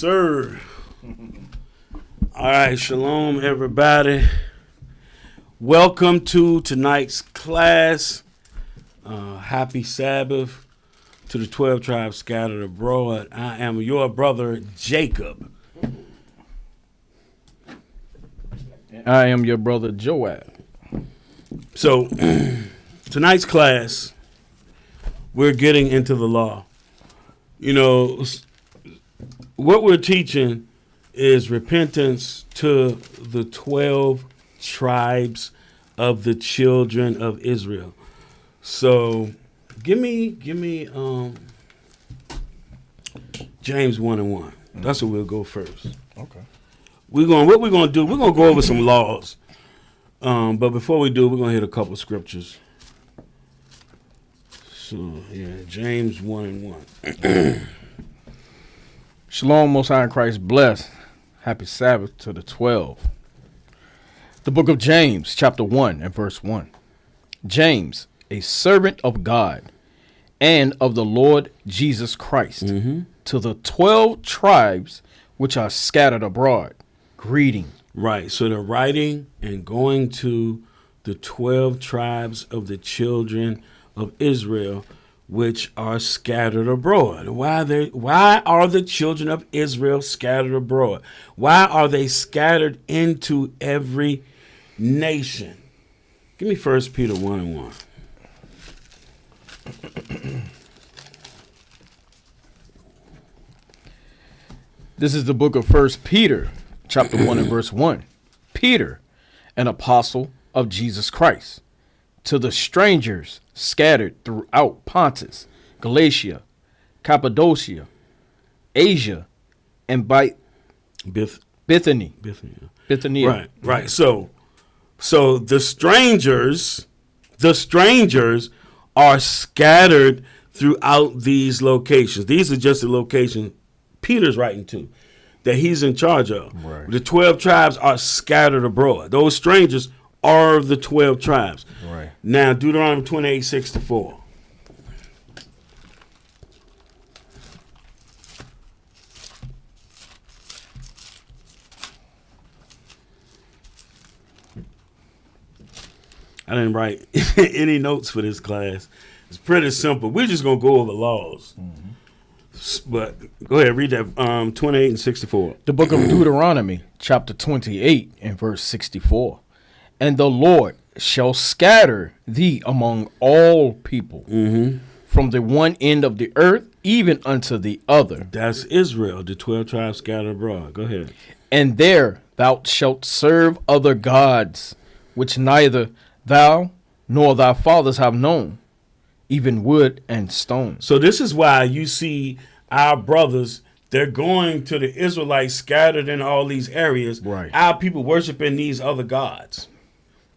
Sir. All right, shalom, everybody. Welcome to tonight's class. Happy Sabbath to the 12 tribes scattered abroad. I am your brother, Jacob. I am your brother, Joab. So, tonight's class, we're getting into the law. You know, what we're teaching is repentance to the 12 tribes of the children of Israel. So, give me James 1:1. That's where we'll go first. Okay. We're gonna go over some laws. But before we do, we're gonna hit a couple scriptures. So yeah, James 1:1. Shalom, Most High in Christ, bless. Happy Sabbath to the 12. The book of James, chapter 1 and verse 1. James, a servant of God and of the Lord Jesus Christ, to the 12 tribes which are scattered abroad, greeting. Right. So they're writing and going to the 12 tribes of the children of Israel, which are scattered abroad. Why are the children of Israel scattered abroad? Why are they scattered into every nation? Give me 1 Peter 1:1. This is the book of 1 Peter, chapter 1 and verse 1. Peter, an apostle of Jesus Christ, to the strangers scattered throughout Pontus, Galatia, Cappadocia, Asia, and by Bithynia. Right. So the strangers are scattered throughout these locations. These are just the locations Peter's writing to, that he's in charge of. Right. The 12 tribes are scattered abroad. Those strangers are the 12 tribes. Right. Now, Deuteronomy 28:6-4. I didn't write any notes for this class. It's pretty simple. We're just going to go over laws. But go ahead, read that 28 and 64. The book of Deuteronomy, chapter 28 and verse 64. And the Lord shall scatter thee among all people, from the one end of the earth even unto the other. That's Israel, the 12 tribes scattered abroad. Go ahead. And there thou shalt serve other gods, which neither thou nor thy fathers have known, even wood and stone. So this is why you see our brothers, they're going to the Israelites scattered in all these areas. Right. Our people worshiping these other gods.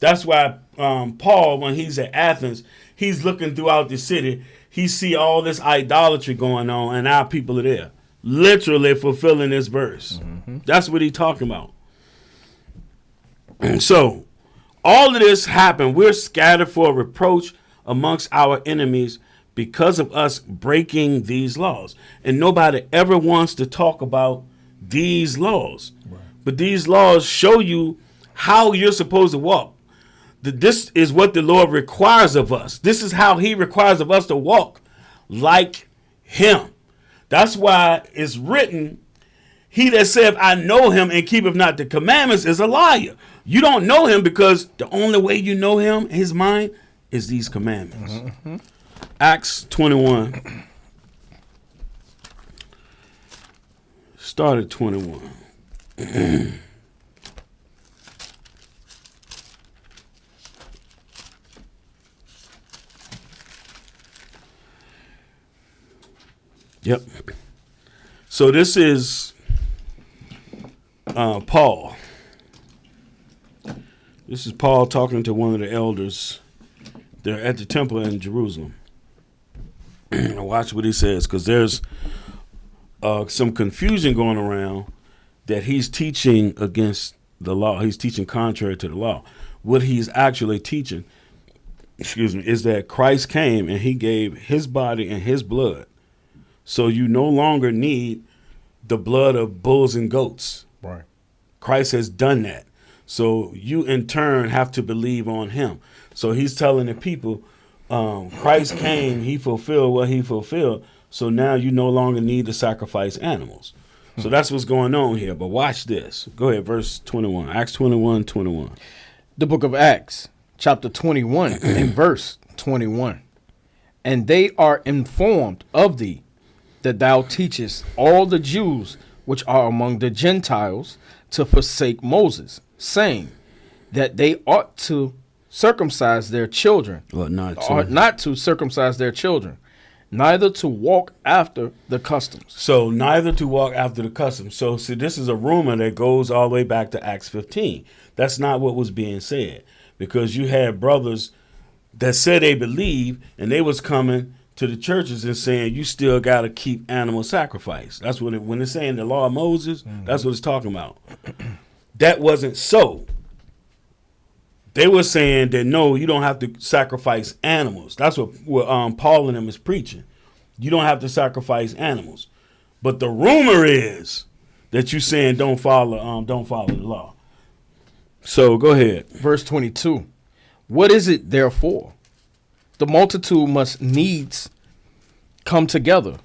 That's why Paul, when he's at Athens, he's looking throughout the city. He see all this idolatry going on, and our people are there, literally fulfilling this verse. That's what he's talking about. So all of this happened. We're scattered for reproach amongst our enemies because of us breaking these laws. And nobody ever wants to talk about these laws. Right. But these laws show you how you're supposed to walk. This is what the Lord requires of us. This is how he requires of us to walk like him. That's why it's written, he that saith, I know him and keepeth not the commandments is a liar. You don't know him because the only way you know him, his mind, is these commandments. Acts 21. Start at 21. Yep. So this is Paul. This is Paul talking to one of the elders. They're at the temple in Jerusalem. Watch what he says, because there's some confusion going around that he's teaching against the law. He's teaching contrary to the law. What he's actually teaching, is that Christ came and he gave his body and his blood. So you no longer need the blood of bulls and goats. Right. Christ has done that. So you in turn have to believe on him. So he's telling the people, Christ came, he fulfilled what he fulfilled. So now you no longer need to sacrifice animals. So that's what's going on here. But watch this. Go ahead, verse 21. Acts 21:21. The book of Acts, chapter 21 and verse 21. And they are informed of thee, that thou teachest all the Jews which are among the Gentiles to forsake Moses, saying that they ought to circumcise their children, Well, not to circumcise their children, neither to walk after the customs. So neither to walk after the customs. So see, this is a rumor that goes all the way back to Acts 15. That's not what was being said, because you had brothers that said they believe, and they was coming to the churches and saying you still got to keep animal sacrifice. That's what when it's saying the law of Moses, that's what it's talking about. That wasn't so. They were saying that no, you don't have to sacrifice animals. That's what Paul and them is preaching. You don't have to sacrifice animals. But the rumor is that you saying don't follow the law. So go ahead. Verse 22. What is it therefore? The multitude must needs come together,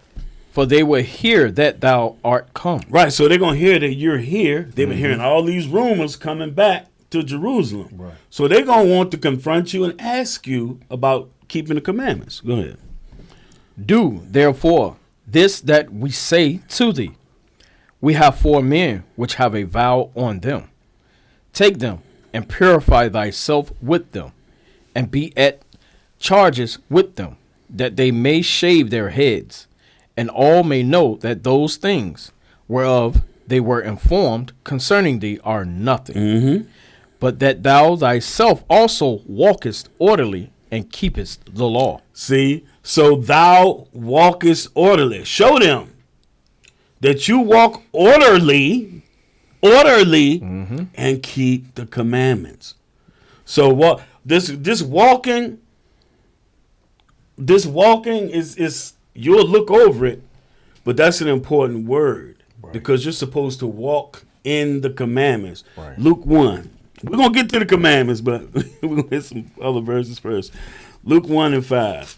for they will hear that thou art come. Right, so they're going to hear that you're here. They've been hearing all these rumors coming back to Jerusalem. Right. So they're going to want to confront you and ask you about keeping the commandments. Go ahead. Do, therefore, this that we say to thee. We have 4 men which have a vow on them. Take them and purify thyself with them, and be at charges with them, that they may shave their heads, and all may know that those things whereof they were informed concerning thee are nothing, but that thou thyself also walkest orderly and keepest the law. See, so thou walkest orderly. Show them that you walk orderly, and keep the commandments. So what this walking is you'll look over it, but that's an important word, because you're supposed to walk in the commandments. Right. Luke 1. We're going to get to the commandments, but we're going to hit some other verses first. Luke 1 and 5.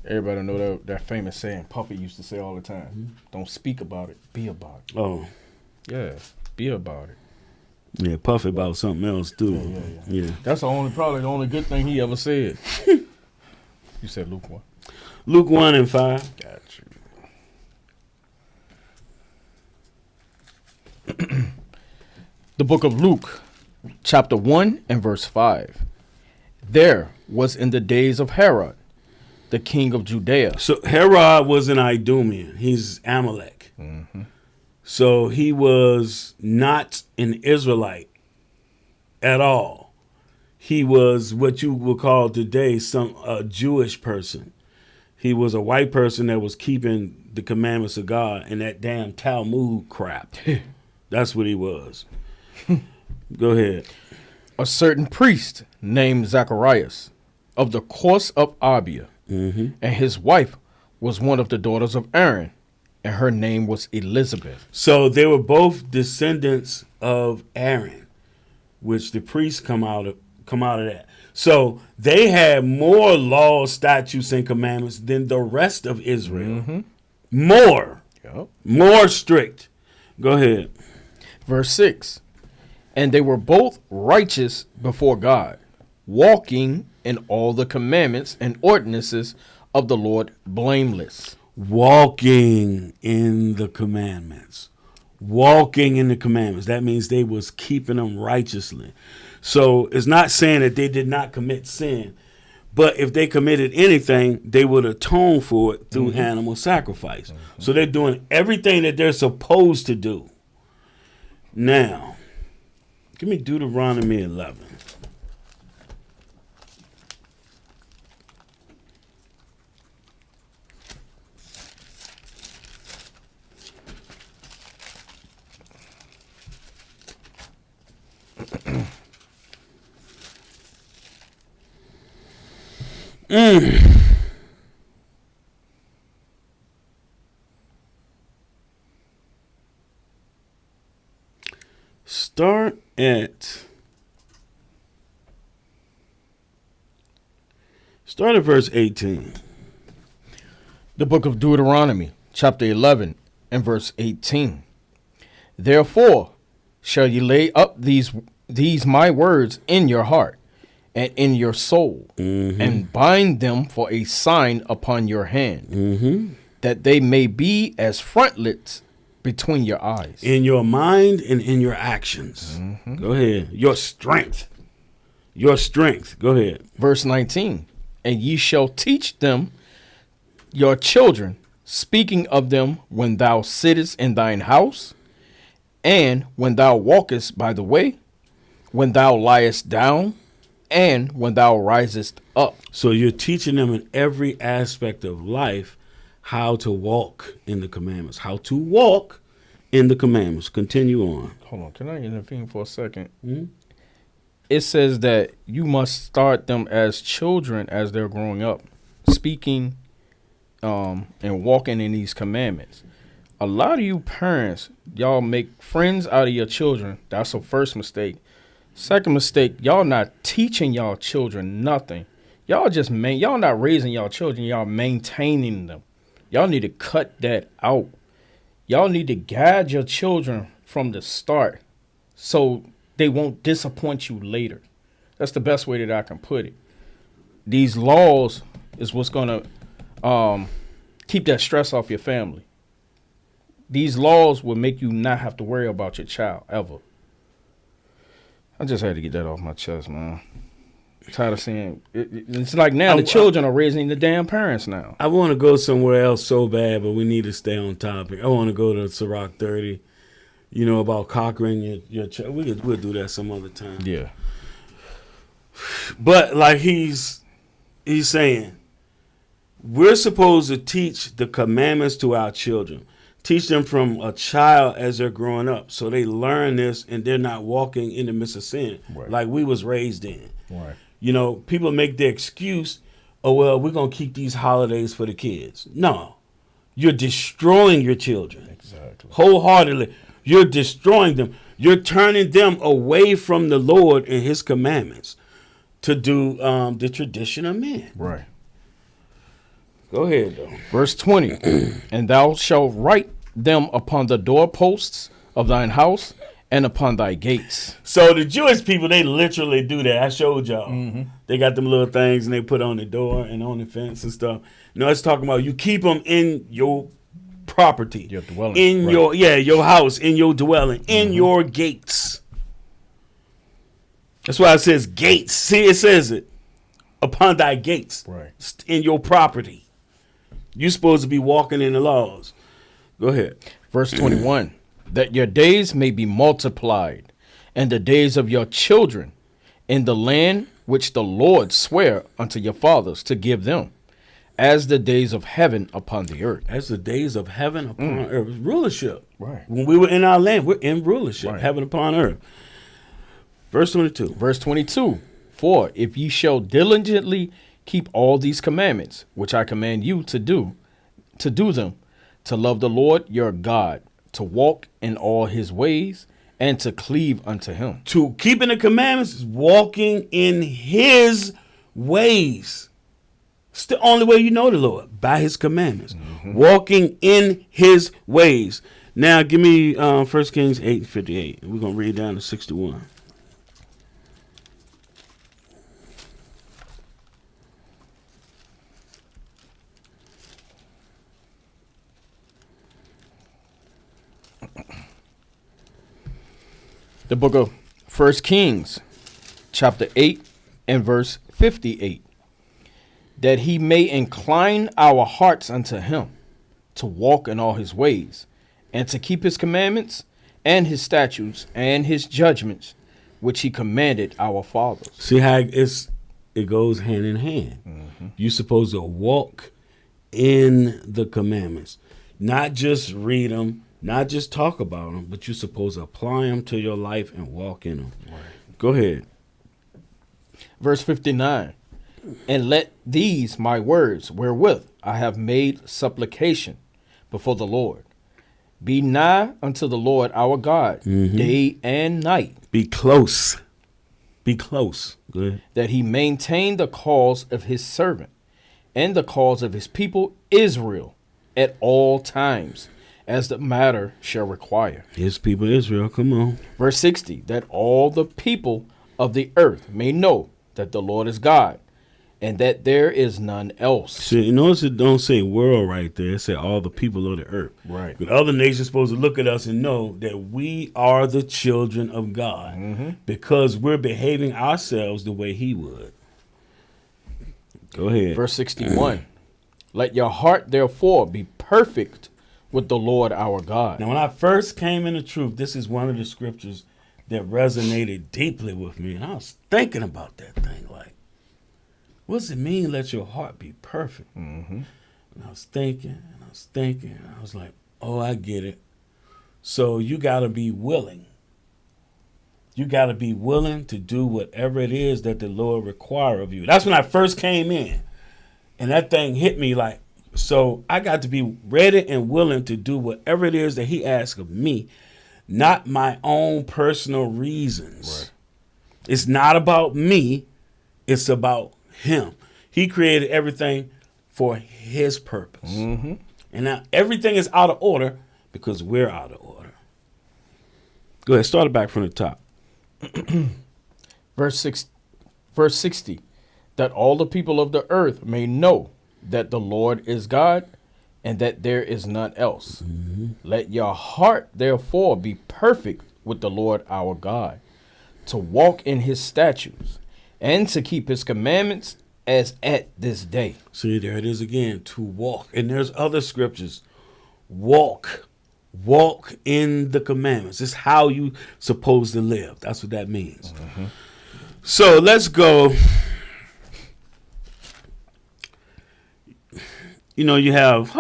Everybody know that famous saying Puffy used to say all the time. Don't speak about it, be about it. Oh, Yeah, be about it. yeah, puff about something else too. Yeah. That's probably the only good thing he ever said. You said Luke 1. Luke 1 and 5. Got you. The book of Luke, chapter 1 and verse 5. There was in the days of Herod, the king of Judea. So Herod was an Idumean. He's Amalek. So he was not an Israelite at all. He was what you would call today a Jewish person. He was a white person that was keeping the commandments of God and that damn Talmud crap. That's what he was. Go ahead. A certain priest named Zacharias of the course of Abia, and his wife was one of the daughters of Aaron, and her name was Elizabeth. So they were both descendants of Aaron, which the priests come out of that. So they had more laws, statutes, and commandments than the rest of Israel. More. Yep. More strict. Go ahead. Verse 6. And they were both righteous before God, walking in all the commandments and ordinances of the Lord blameless. Walking in the commandments. Walking in the commandments. That means they was keeping them righteously. So it's not saying that they did not commit sin, but if they committed anything, they would atone for it through animal sacrifice. So they're doing everything that they're supposed to do. Now, give me Deuteronomy 11. Start at verse 18. The book of Deuteronomy, chapter 11 and verse 18. Therefore shall ye lay up these my words in your heart and in your soul, and bind them for a sign upon your hand, that they may be as frontlets between your eyes. In your mind and in your actions. Go ahead. Your strength. Your strength. Go ahead. Verse 19. And ye shall teach them your children, speaking of them when thou sittest in thine house, and when thou walkest by the way, when thou liest down, and when thou risest up. So you're teaching them in every aspect of life how to walk in the commandments. How to walk in the commandments. Continue on. Hold on. Can I intervene for a second? it says that you must start them as children as they're growing up, speaking and walking in these commandments. A lot of you parents, y'all make friends out of your children. That's a first mistake. Second mistake, y'all not teaching y'all children nothing. Y'all not raising y'all children, y'all maintaining them. Y'all need to cut that out. Y'all need to guide your children from the start so they won't disappoint you later. That's the best way that I can put it. These laws is what's going to keep that stress off your family. These laws will make you not have to worry about your child ever. I just had to get that off my chest, man. I'm tired of seeing it. It's like now the children are raising the damn parents now. I want to go somewhere else so bad, but we need to stay on topic. I want to go to Sirach 30, about conquering your child. We'll do that some other time. Yeah. But like he's saying, we're supposed to teach the commandments to our children. Teach them from a child as they're growing up, so they learn this and they're not walking in the midst of sin like we was raised in. Right. People make the excuse, oh, well, we're going to keep these holidays for the kids. No, you're destroying your children. Exactly. Wholeheartedly. You're destroying them. You're turning them away from the Lord and his commandments to do the tradition of men. Right. Go ahead, though. Verse 20, and thou shalt write them upon the doorposts of thine house and upon thy gates. So the Jewish people, they literally do that. I showed y'all. Mm-hmm. They got them little things and they put on the door and on the fence and stuff. It's talking about you keep them in your property. Your dwelling. In your house, in your dwelling, in your gates. That's why it says gates. See, it says it. Upon thy gates. Right. In your property. You're supposed to be walking in the laws. Go ahead. Verse 21, that your days may be multiplied, and the days of your children in the land which the Lord sware unto your fathers to give them, as the days of heaven upon the earth. As the days of heaven upon earth. Rulership. Right. When we were in our land, we're in rulership. Right. Heaven upon earth. Verse 22. Verse 22, for if ye shall diligently keep all these commandments, which I command you to do them, to love the Lord your God, to walk in all his ways, and to cleave unto him. To keeping the commandments is walking in his ways. It's the only way you know the Lord, by his commandments. Mm-hmm. Walking in his ways. Now, give me 1 Kings 8:58. We're going to read down to 61. The book of 1 Kings, chapter 8 and verse 58. That he may incline our hearts unto him, to walk in all his ways, and to keep his commandments, and his statutes, and his judgments, which he commanded our fathers. See how it goes hand in hand. Mm-hmm. You're supposed to walk in the commandments, not just read them, not just talk about them, but you're supposed to apply them to your life and walk in them. Right. Go ahead. Verse 59. And let these my words, wherewith I have made supplication before the Lord, be nigh unto the Lord our God, day and night. Be close. Be close. Go ahead. That he maintain the cause of his servant and the cause of his people Israel at all times, as the matter shall require. His people Israel, come on. Verse 60, that all the people of the earth may know that the Lord is God, and that there is none else. See, notice it don't say world right there. It say all the people of the earth. Right. But other nations supposed to look at us and know that we are the children of God because we're behaving ourselves the way he would. Go ahead. Verse 61, let your heart therefore be perfect with the Lord our God. Now, when I first came into truth, this is one of the scriptures that resonated deeply with me. And I was thinking about that thing like, what does it mean, let your heart be perfect? And I was thinking, and I was like, oh, I get it. So you got to be willing You got to be willing to do whatever it is that the Lord require of you. That's when I first came in. And that thing hit me like, so I got to be ready and willing to do whatever it is that he asks of me, not my own personal reasons. Right. It's not about me. It's about him. He created everything for his purpose. Mm-hmm. And now everything is out of order because we're out of order. Go ahead. Start it back from the top. Verse 60, that all the people of the earth may know that the Lord is God and that there is none else. Mm-hmm. Let your heart therefore be perfect with the Lord our God, to walk in his statutes and to keep his commandments as at this day. See, there it is again, to walk. And there's other scriptures. Walk in the commandments. It's how you supposed to live. That's what that means. Mm-hmm. So let's go. You know, you have,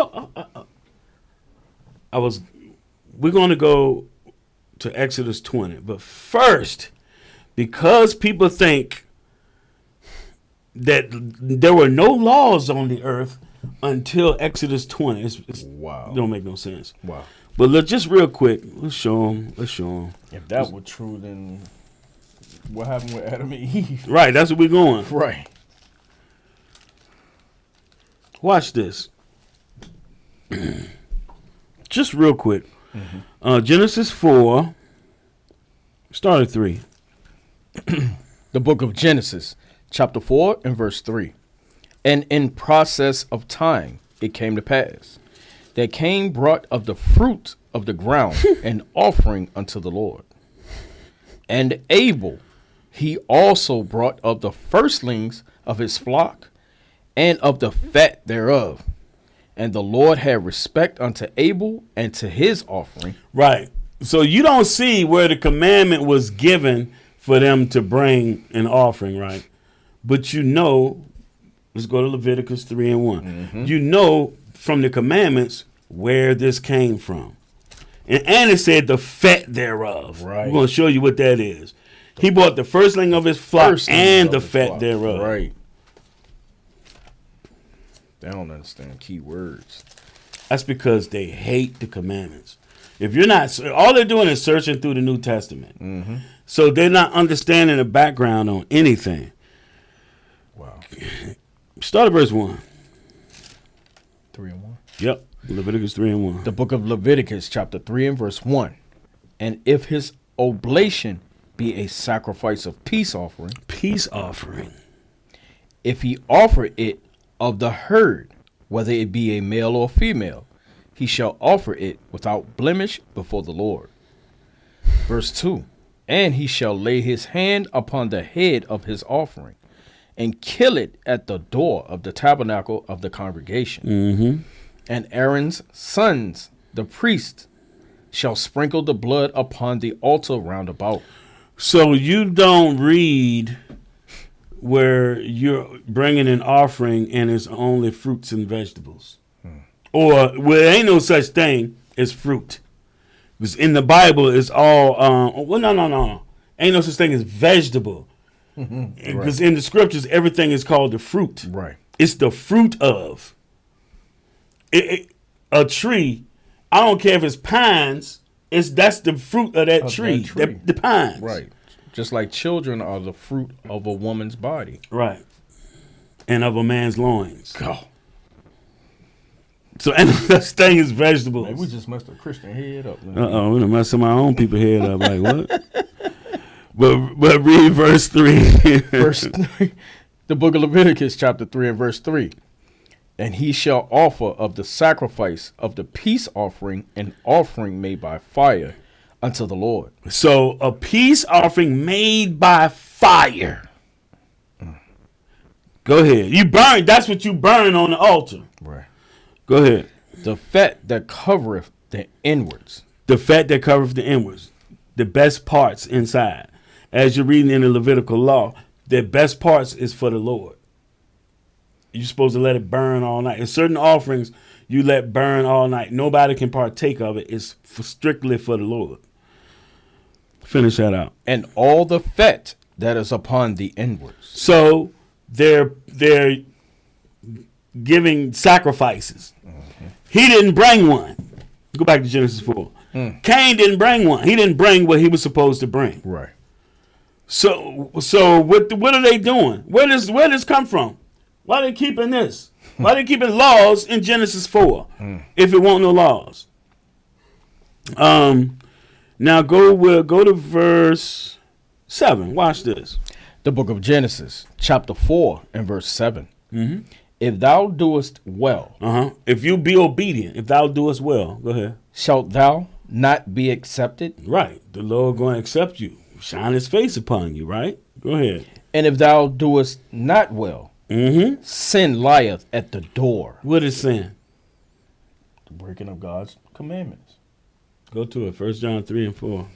we're going to go to Exodus 20. But first, because people think that there were no laws on the earth until Exodus 20. Wow. It don't make no sense. Wow. But look, just real quick, let's show them. If that were true, then what happened with Adam and Eve? Right, that's where we're going. Right. Watch this. Just real quick. Mm-hmm. Genesis 4, start at 3. The book of Genesis, chapter 4 and verse 3. And in process of time, it came to pass that Cain brought of the fruit of the ground an offering unto the Lord. And Abel, he also brought of the firstlings of his flock and of the fat thereof. And the Lord had respect unto Abel and to his offering. Right. So you don't see where the commandment was given for them to bring an offering, right? But you know, let's go to Leviticus 3 and 1. Mm-hmm. You know from the commandments where this came from. And it said the fat thereof. Right. We're going to show you what that is. He bought the firstling of his flock and the fat thereof. Right. They don't understand key words. That's because they hate the commandments. If you're not, all they're doing is searching through the New Testament. Mm-hmm. So they're not understanding the background on anything. Wow. Start at verse 1. 3 and 1. Yep. Leviticus 3 and 1. The book of Leviticus, chapter 3 and verse 1. And if his oblation be a sacrifice of peace offering. Peace offering. If he offer it of the herd, whether it be a male or female, he shall offer it without blemish before the Lord. Verse 2. And he shall lay his hand upon the head of his offering, and kill it at the door of the tabernacle of the congregation. Mm-hmm. And Aaron's sons, the priests, shall sprinkle the blood upon the altar round about. So you don't read where you're bringing an offering and it's only fruits and vegetables. Or there ain't no such thing as fruit. Because in the Bible, it's all, no. Ain't no such thing as vegetable. Because in the scriptures, everything is called the fruit. Right. It's the fruit of. A tree, I don't care if it's pines, that's the fruit of that tree. The pines. Right. Just like children are the fruit of a woman's body. Right. And of a man's loins. God. So, and this thing is vegetables. Man, we just messed a Christian head up. Uh-oh, we're going to mess my own people head up. Like, what? But read verse 3. Verse 3. The book of Leviticus, chapter 3 and verse 3. And he shall offer of the sacrifice of the peace offering an offering made by fire unto the Lord. So a peace offering made by fire. Go ahead. You burn. That's what you burn on the altar. Right. Go ahead. The fat that covereth the inwards. The fat that covereth the inwards. The best parts inside. As you're reading in the Levitical law, the best parts is for the Lord. You're supposed to let it burn all night. In certain offerings, you let burn all night. Nobody can partake of it. It's strictly for the Lord. Finish that out. And all the fat that is upon the inwards. So they're giving sacrifices. He didn't bring one. Go back to Genesis 4. Cain didn't bring one. He didn't bring what he was supposed to bring. Right. So what are they doing? Where does this come from? Why are they keeping this? Why are they keeping laws in Genesis 4 if it won't no laws? Now we'll go to verse 7. Watch this. The book of Genesis, chapter 4 and verse 7. If thou doest well, If you be obedient, if thou doest well, go ahead. shalt thou not be accepted? Right. The Lord going to accept you. Shine his face upon you, right? Go ahead. And if thou doest not well, sin lieth at the door. What is sin? The breaking of God's commandments. Go to it. 1 John 3 and 4.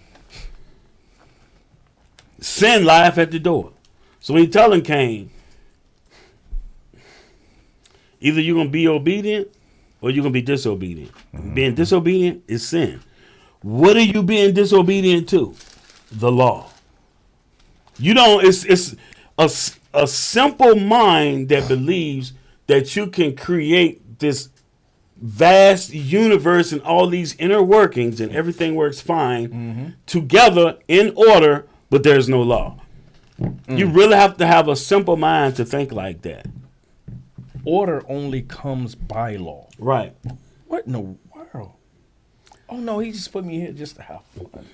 Sin lieth at the door. So when he's telling Cain, either you're going to be obedient or you're going to be disobedient. Being disobedient is sin. What are you being disobedient to? The law. You don't, it's a simple mind that believes that you can create this vast universe and all these inner workings and everything works fine together in order, but there's no law. You really have to have a simple mind to think like that. Order only comes by law. Right. What in the world? Oh, no, he just put me here just to have fun.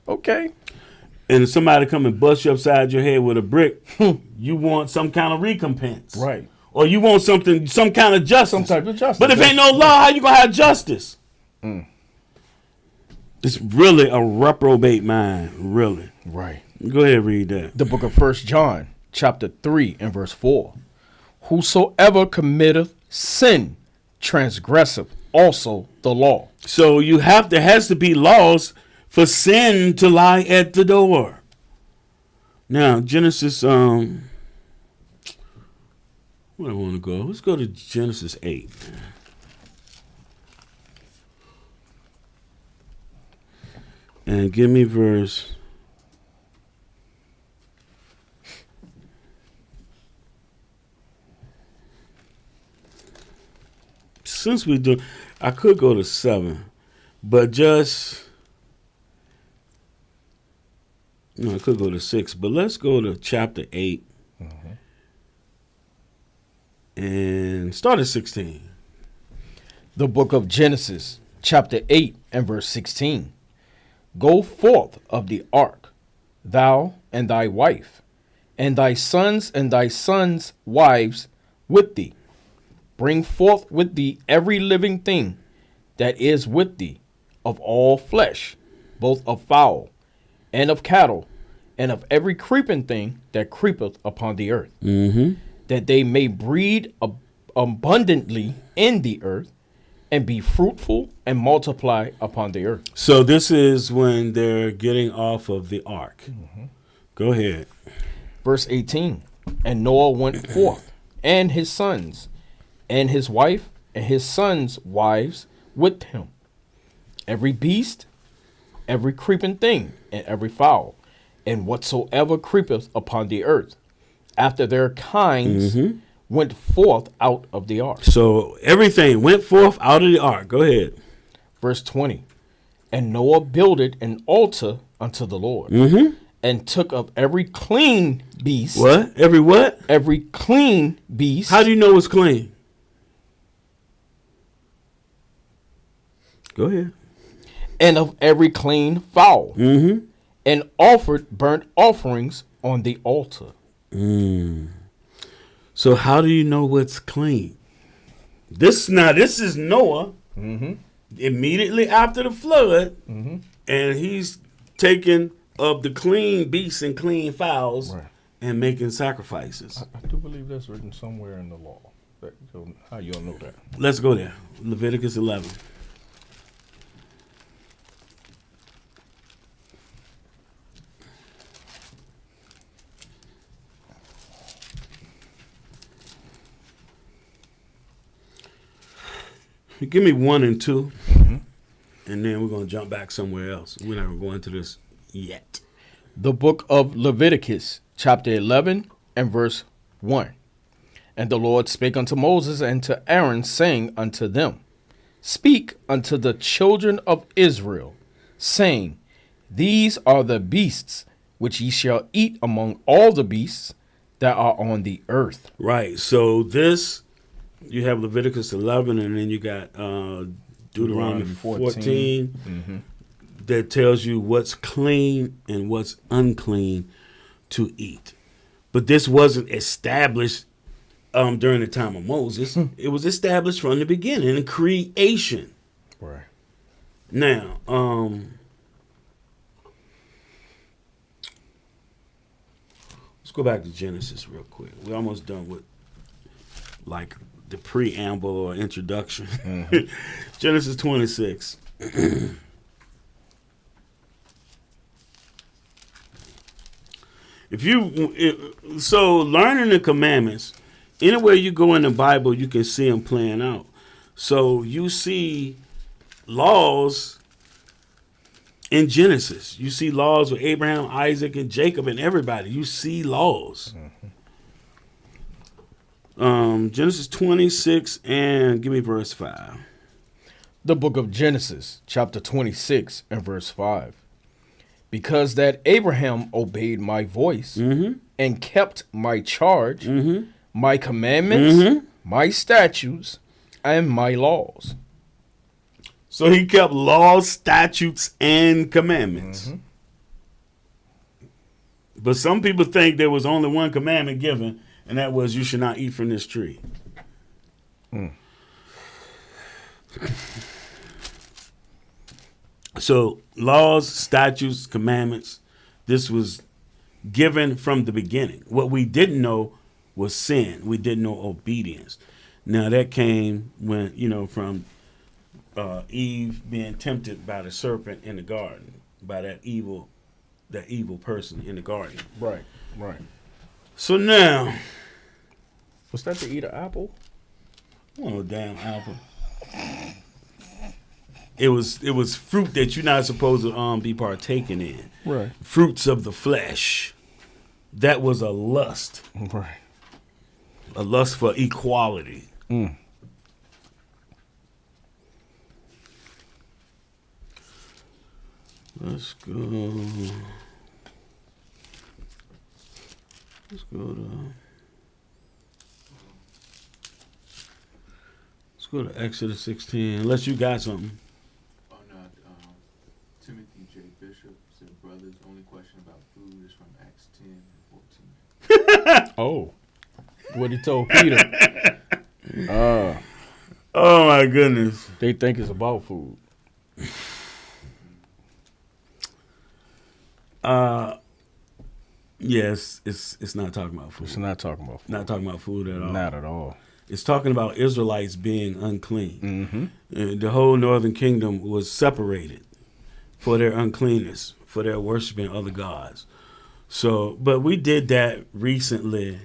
Okay. And somebody come and bust you upside your head with a brick, you want some kind of recompense. Right. Or you want some kind of justice. Some type of justice. But if ain't no law, how you going to have justice? It's really a reprobate mind, really. Right. Go ahead and read that. The book of 1 John, chapter 3 and verse 4. Whosoever committeth sin transgresseth also the law. So there has to be laws for sin to lie at the door. Now, Genesis, where do I want to go? Let's go to Genesis 8. And give me verse. Since we do, I could go to 7, but I could go to 6, but let's go to chapter 8 and start at 16. The book of Genesis, chapter 8 and verse 16. Go forth of the ark, thou and thy wife, and thy sons' wives with thee. Bring forth with thee every living thing that is with thee, of all flesh, both of fowl and of cattle, and of every creeping thing that creepeth upon the earth, that they may breed abundantly in the earth, and be fruitful and multiply upon the earth. So this is when they're getting off of the ark. Go ahead. Verse 18. And Noah went forth, and his sons, and his wife, and his sons' wives with him. Every beast, every creeping thing, and every fowl, and whatsoever creepeth upon the earth, after their kinds, went forth out of the ark. So everything went forth out of the ark. Go ahead. Verse 20. And Noah builded an altar unto the Lord, and took of every clean beast. What? Every what? Every clean beast. How do you know it's clean? Go ahead. And of every clean fowl. And offered burnt offerings on the altar. So how do you know what's clean? This is Noah immediately after the flood, and he's taking of the clean beasts and clean fowls and making sacrifices. I do believe that's written somewhere in the law. How you don't know that? Let's go there. Leviticus 11. Give me 1 and 2, and then we're going to jump back somewhere else. We're not going to go into this yet. The book of Leviticus, chapter 11 and verse 1. And the Lord spake unto Moses and to Aaron, saying unto them, Speak unto the children of Israel, saying, These are the beasts which ye shall eat among all the beasts that are on the earth. Right. So this, you have Leviticus 11, and then you got Deuteronomy 14. That tells you what's clean and what's unclean to eat. But this wasn't established during the time of Moses. It was established from the beginning in creation. Right. Now, let's go back to Genesis real quick. We're almost done with like the preamble or introduction. Genesis 26. So learning the commandments, anywhere you go in the Bible, you can see them playing out. So you see laws in Genesis. You see laws with Abraham, Isaac, and Jacob, and everybody. You see laws. Genesis 26, and give me verse 5. The book of Genesis, chapter 26 and verse 5. Because that Abraham obeyed my voice and kept my charge, my commandments, my statutes, and my laws. So he kept laws, statutes, and commandments. But some people think there was only one commandment given, and that was you should not eat from this tree. So laws, statutes, commandments, this was given from the beginning. What we didn't know was sin. We didn't know obedience. Now that came when, from Eve being tempted by the serpent in the garden, by that evil person in the garden. Right. So now, Was that to eat an apple? oh damn apple! It was fruit that you're not supposed to be partaking in. Right. Fruits of the flesh. That was a lust. Right. A lust for equality. Let's go. Let's go to Exodus 16. Unless you got something. Oh no, Timothy J. Bishop said, brothers, only question about food is from Acts 10 and 14. Oh. What he told Peter. Oh my goodness. They think it's about food. Yes, it's not talking about food. It's not talking about food. Not talking about food at all. Not at all. It's talking about Israelites being unclean. The whole northern kingdom was separated for their uncleanness, for their worshiping other gods. So, but we did that recently.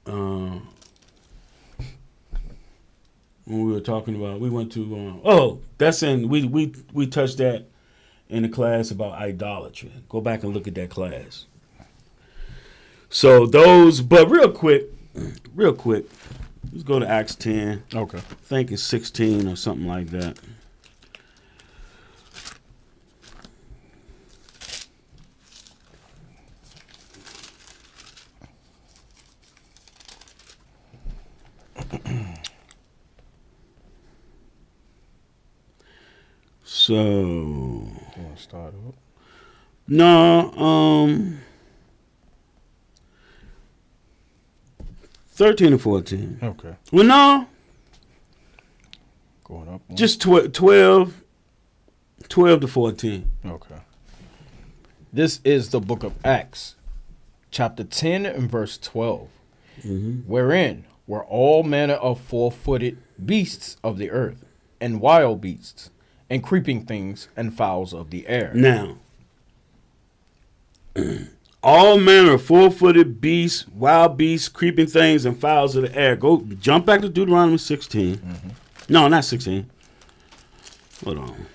When we were talking about, we went to. That's in we touched that in the class about idolatry. Go back and look at that class. So but real quick, let's go to Acts 10. Okay. I think it's 16 or something like that. So, You want to start up? no, 13 and 14. Okay. Well, no, Going up. One. just 12 to 14. Okay. This is the book of Acts, chapter 10 and verse 12, wherein were all manner of four-footed beasts of the earth, and wild beasts, and creeping things, and fowls of the air. Now, all manner of four-footed beasts, wild beasts, creeping things, and fowls of the air. Jump back to Deuteronomy 16. No, not 16. Hold on.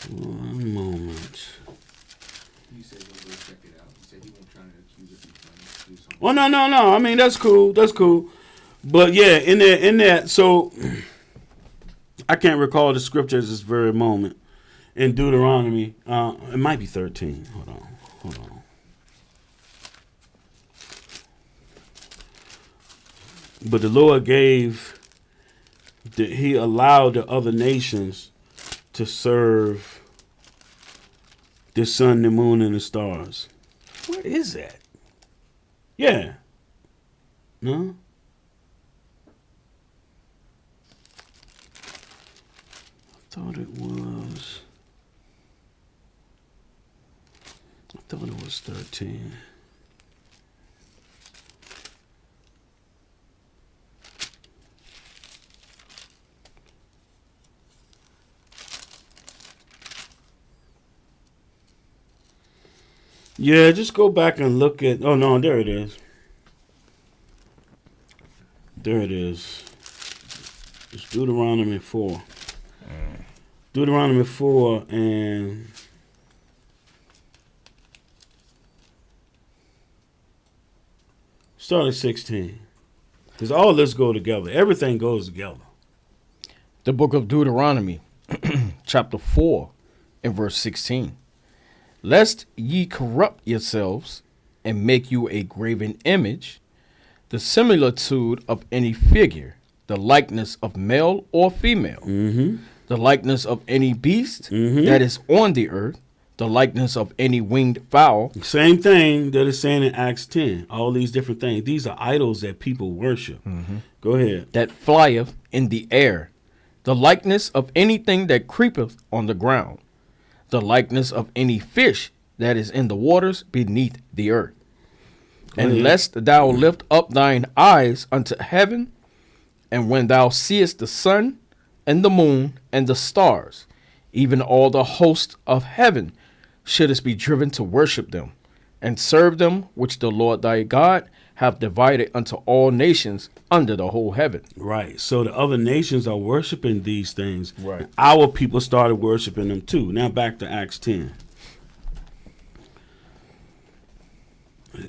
One moment. He said he'll go check it out. He said he won't try to accuse it of trying to do something. Well, no. I mean, that's cool. That's cool. But yeah, in that, so I can't recall the scripture at this very moment. In Deuteronomy, it might be 13. Hold on. But the Lord he allowed the other nations to serve the sun, the moon, and the stars. Where is that? Yeah. No? I thought it was 13. Yeah, just go back and look at. Oh no, there it is. There it is. It's Deuteronomy 4. Deuteronomy 4 and start at 16. Because all this go together. Everything goes together. The book of Deuteronomy, chapter 4, and verse 16. Lest ye corrupt yourselves and make you a graven image, the similitude of any figure, the likeness of male or female, the likeness of any beast that is on the earth, the likeness of any winged fowl. Same thing that is saying in Acts 10. All these different things. These are idols that people worship. Go ahead. That flieth in the air, the likeness of anything that creepeth on the ground, the likeness of any fish that is in the waters beneath the earth. And lest thou lift up thine eyes unto heaven, and when thou seest the sun and the moon and the stars, even all the host of heaven, shouldest be driven to worship them, and serve them which the Lord thy God hath divided unto all nations under the whole heaven. Right. So the other nations are worshiping these things. Right. Our people started worshiping them too. Now back to Acts 10.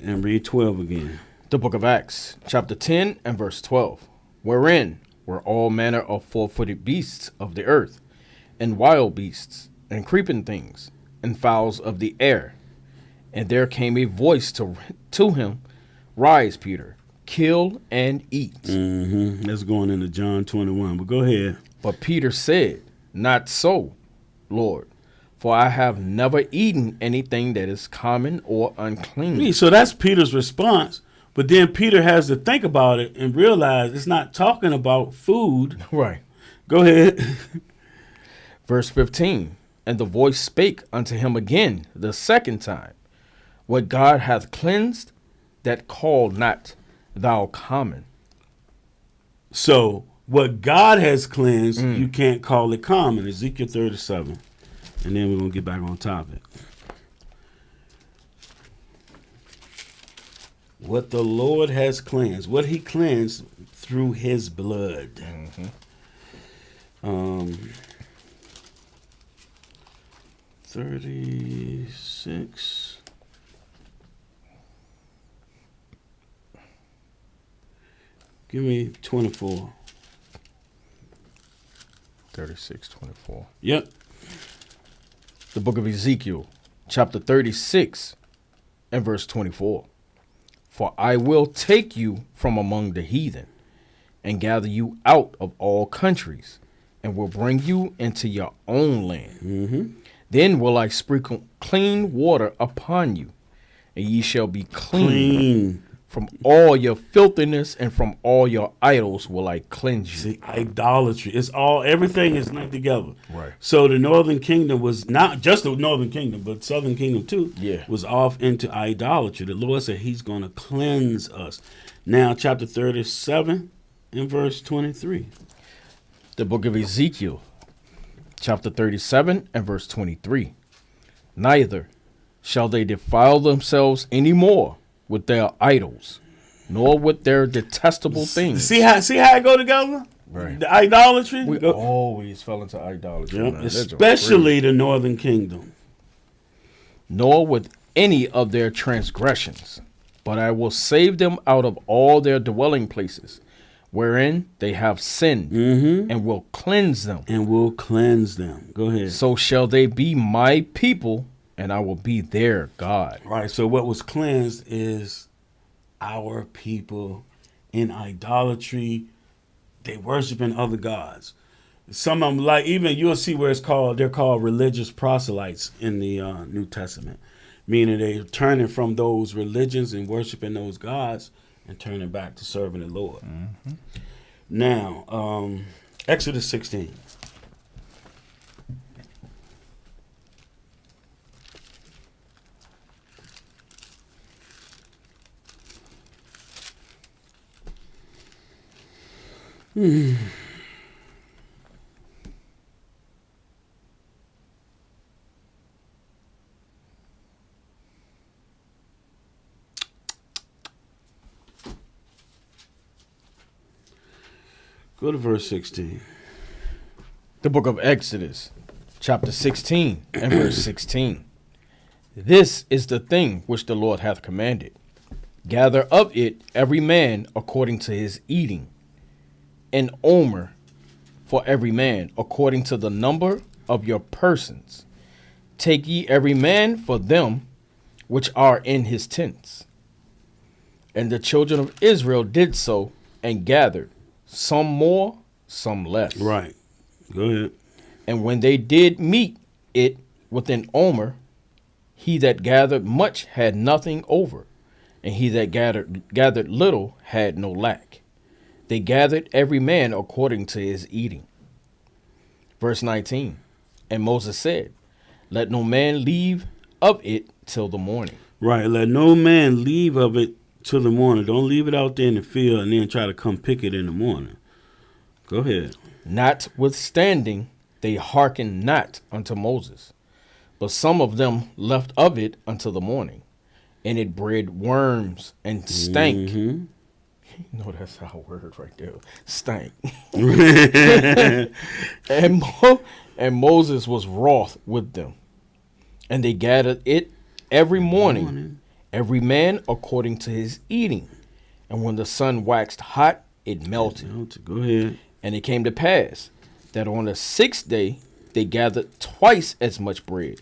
And read 12 again. The book of Acts, chapter 10 and verse 12, wherein were all manner of four-footed beasts of the earth, and wild beasts, and creeping things, and fowls of the air. And there came a voice to him, Rise, Peter, kill and eat. That's going into John 21, but go ahead. But Peter said, Not so, Lord, for I have never eaten anything that is common or unclean. So that's Peter's response. But then Peter has to think about it and realize it's not talking about food. Right. Go ahead. Verse 15, and the voice spake unto him again the second time, What God hath cleansed, that call not thou common. So what God has cleansed, you can't call it common. Ezekiel 37. And then we're going to get back on topic. What the Lord has cleansed, what he cleansed through his blood. 36. Give me 24. 36:24. Yep. The book of Ezekiel, chapter 36 and verse 24. For I will take you from among the heathen, and gather you out of all countries, and will bring you into your own land. Then will I sprinkle clean water upon you, and ye shall be clean. From all your filthiness and from all your idols will I cleanse you. See, idolatry. It's everything is linked together. Right. So the northern kingdom was not just the northern kingdom, but southern kingdom too. Yeah. Was off into idolatry. The Lord said he's going to cleanse us. Now, chapter 37 and verse 23. The book of Ezekiel, chapter 37 and verse 23. Neither shall they defile themselves any more with their idols, nor with their detestable things. See how it go together? Right. The idolatry. We always fell into idolatry, Yep, man. That's especially the northern kingdom. nor with any of their transgressions, but I will save them out of all their dwelling places, wherein they have sinned, and will cleanse them. And will cleanse them. Go ahead. So shall they be my people, and I will be their God. Right. So what was cleansed is our people in idolatry. They worshiping other gods. Some of them, like even you'll see where they're called religious proselytes in the New Testament, meaning they're turning from those religions and worshiping those gods and turning back to serving the Lord. Now, Exodus 16. Go to verse 16. The book of Exodus, chapter 16, and verse 16. This is the thing which the Lord hath commanded. Gather of it every man according to his eating, an omer for every man according to the number of your persons. Take ye every man for them which are in his tents. And the children of Israel did so, and gathered, some more, some less. Right. Go ahead. And when they did meet it with an omer, he that gathered much had nothing over, and he that gathered little had no lack. They gathered every man according to his eating. Verse 19. And Moses said, let no man leave of it till the morning. Right. Let no man leave of it till the morning. Don't leave it out there in the field and then try to come pick it in the morning. Go ahead. Notwithstanding, they hearkened not unto Moses, but some of them left of it until the morning, and it bred worms and stank. You know, that's our word right there. Stank. and Moses was wroth with them. And they gathered it every morning, every man according to his eating. And when the sun waxed hot, it melted. Go ahead. And it came to pass that on the 6th day they gathered twice as much bread,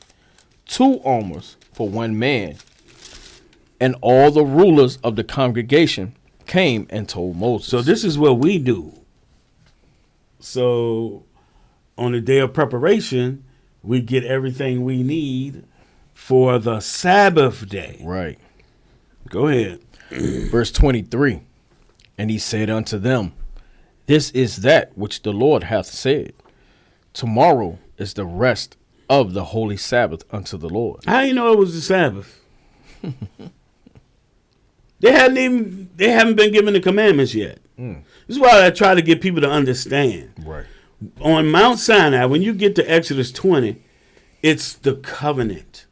2 omers for one man. And all the rulers of the congregation came and told Moses. So this is what we do. So on the day of preparation, we get everything we need for the Sabbath day. Right. Go ahead. Verse 23. And he said unto them, this is that which the Lord hath said. Tomorrow is the rest of the holy Sabbath unto the Lord. How you know it was the Sabbath? They haven't been given the commandments yet. This is why I try to get people to understand. Right. On Mount Sinai, when you get to Exodus 20, it's the covenant.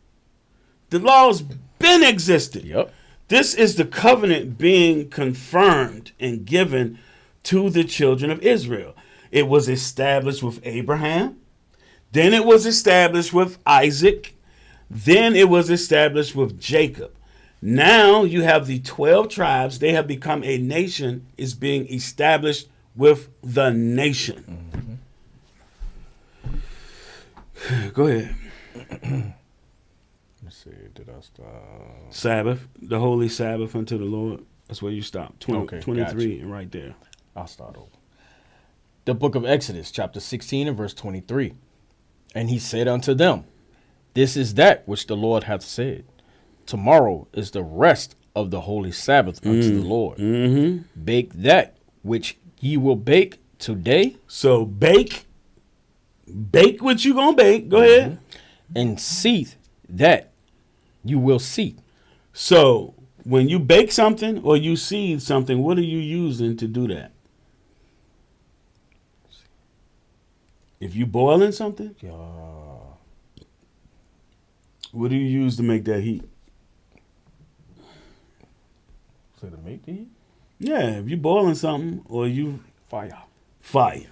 The law's been existed. Yep. This is the covenant being confirmed and given to the children of Israel. It was established with Abraham. Then it was established with Isaac. Then it was established with Jacob. Now you have the 12 tribes. They have become a nation, is being established with the nation. Go ahead. Let's see. Did I stop? Sabbath, the holy Sabbath unto the Lord. That's where you stop. 23 gotcha. and right there. I'll start over. The book of Exodus, chapter 16 and verse 23. And he said unto them, this is that which the Lord hath said. Tomorrow is the rest of the holy Sabbath unto the Lord. Bake that which ye will bake today. So bake what you gonna bake. Go ahead. And seethe that you will seethe. So when you bake something or you seethe something, what are you using to do that? If you boiling something, what do you use to make that heat? So to make the heat? Yeah, if you boiling something or you Fire. fire.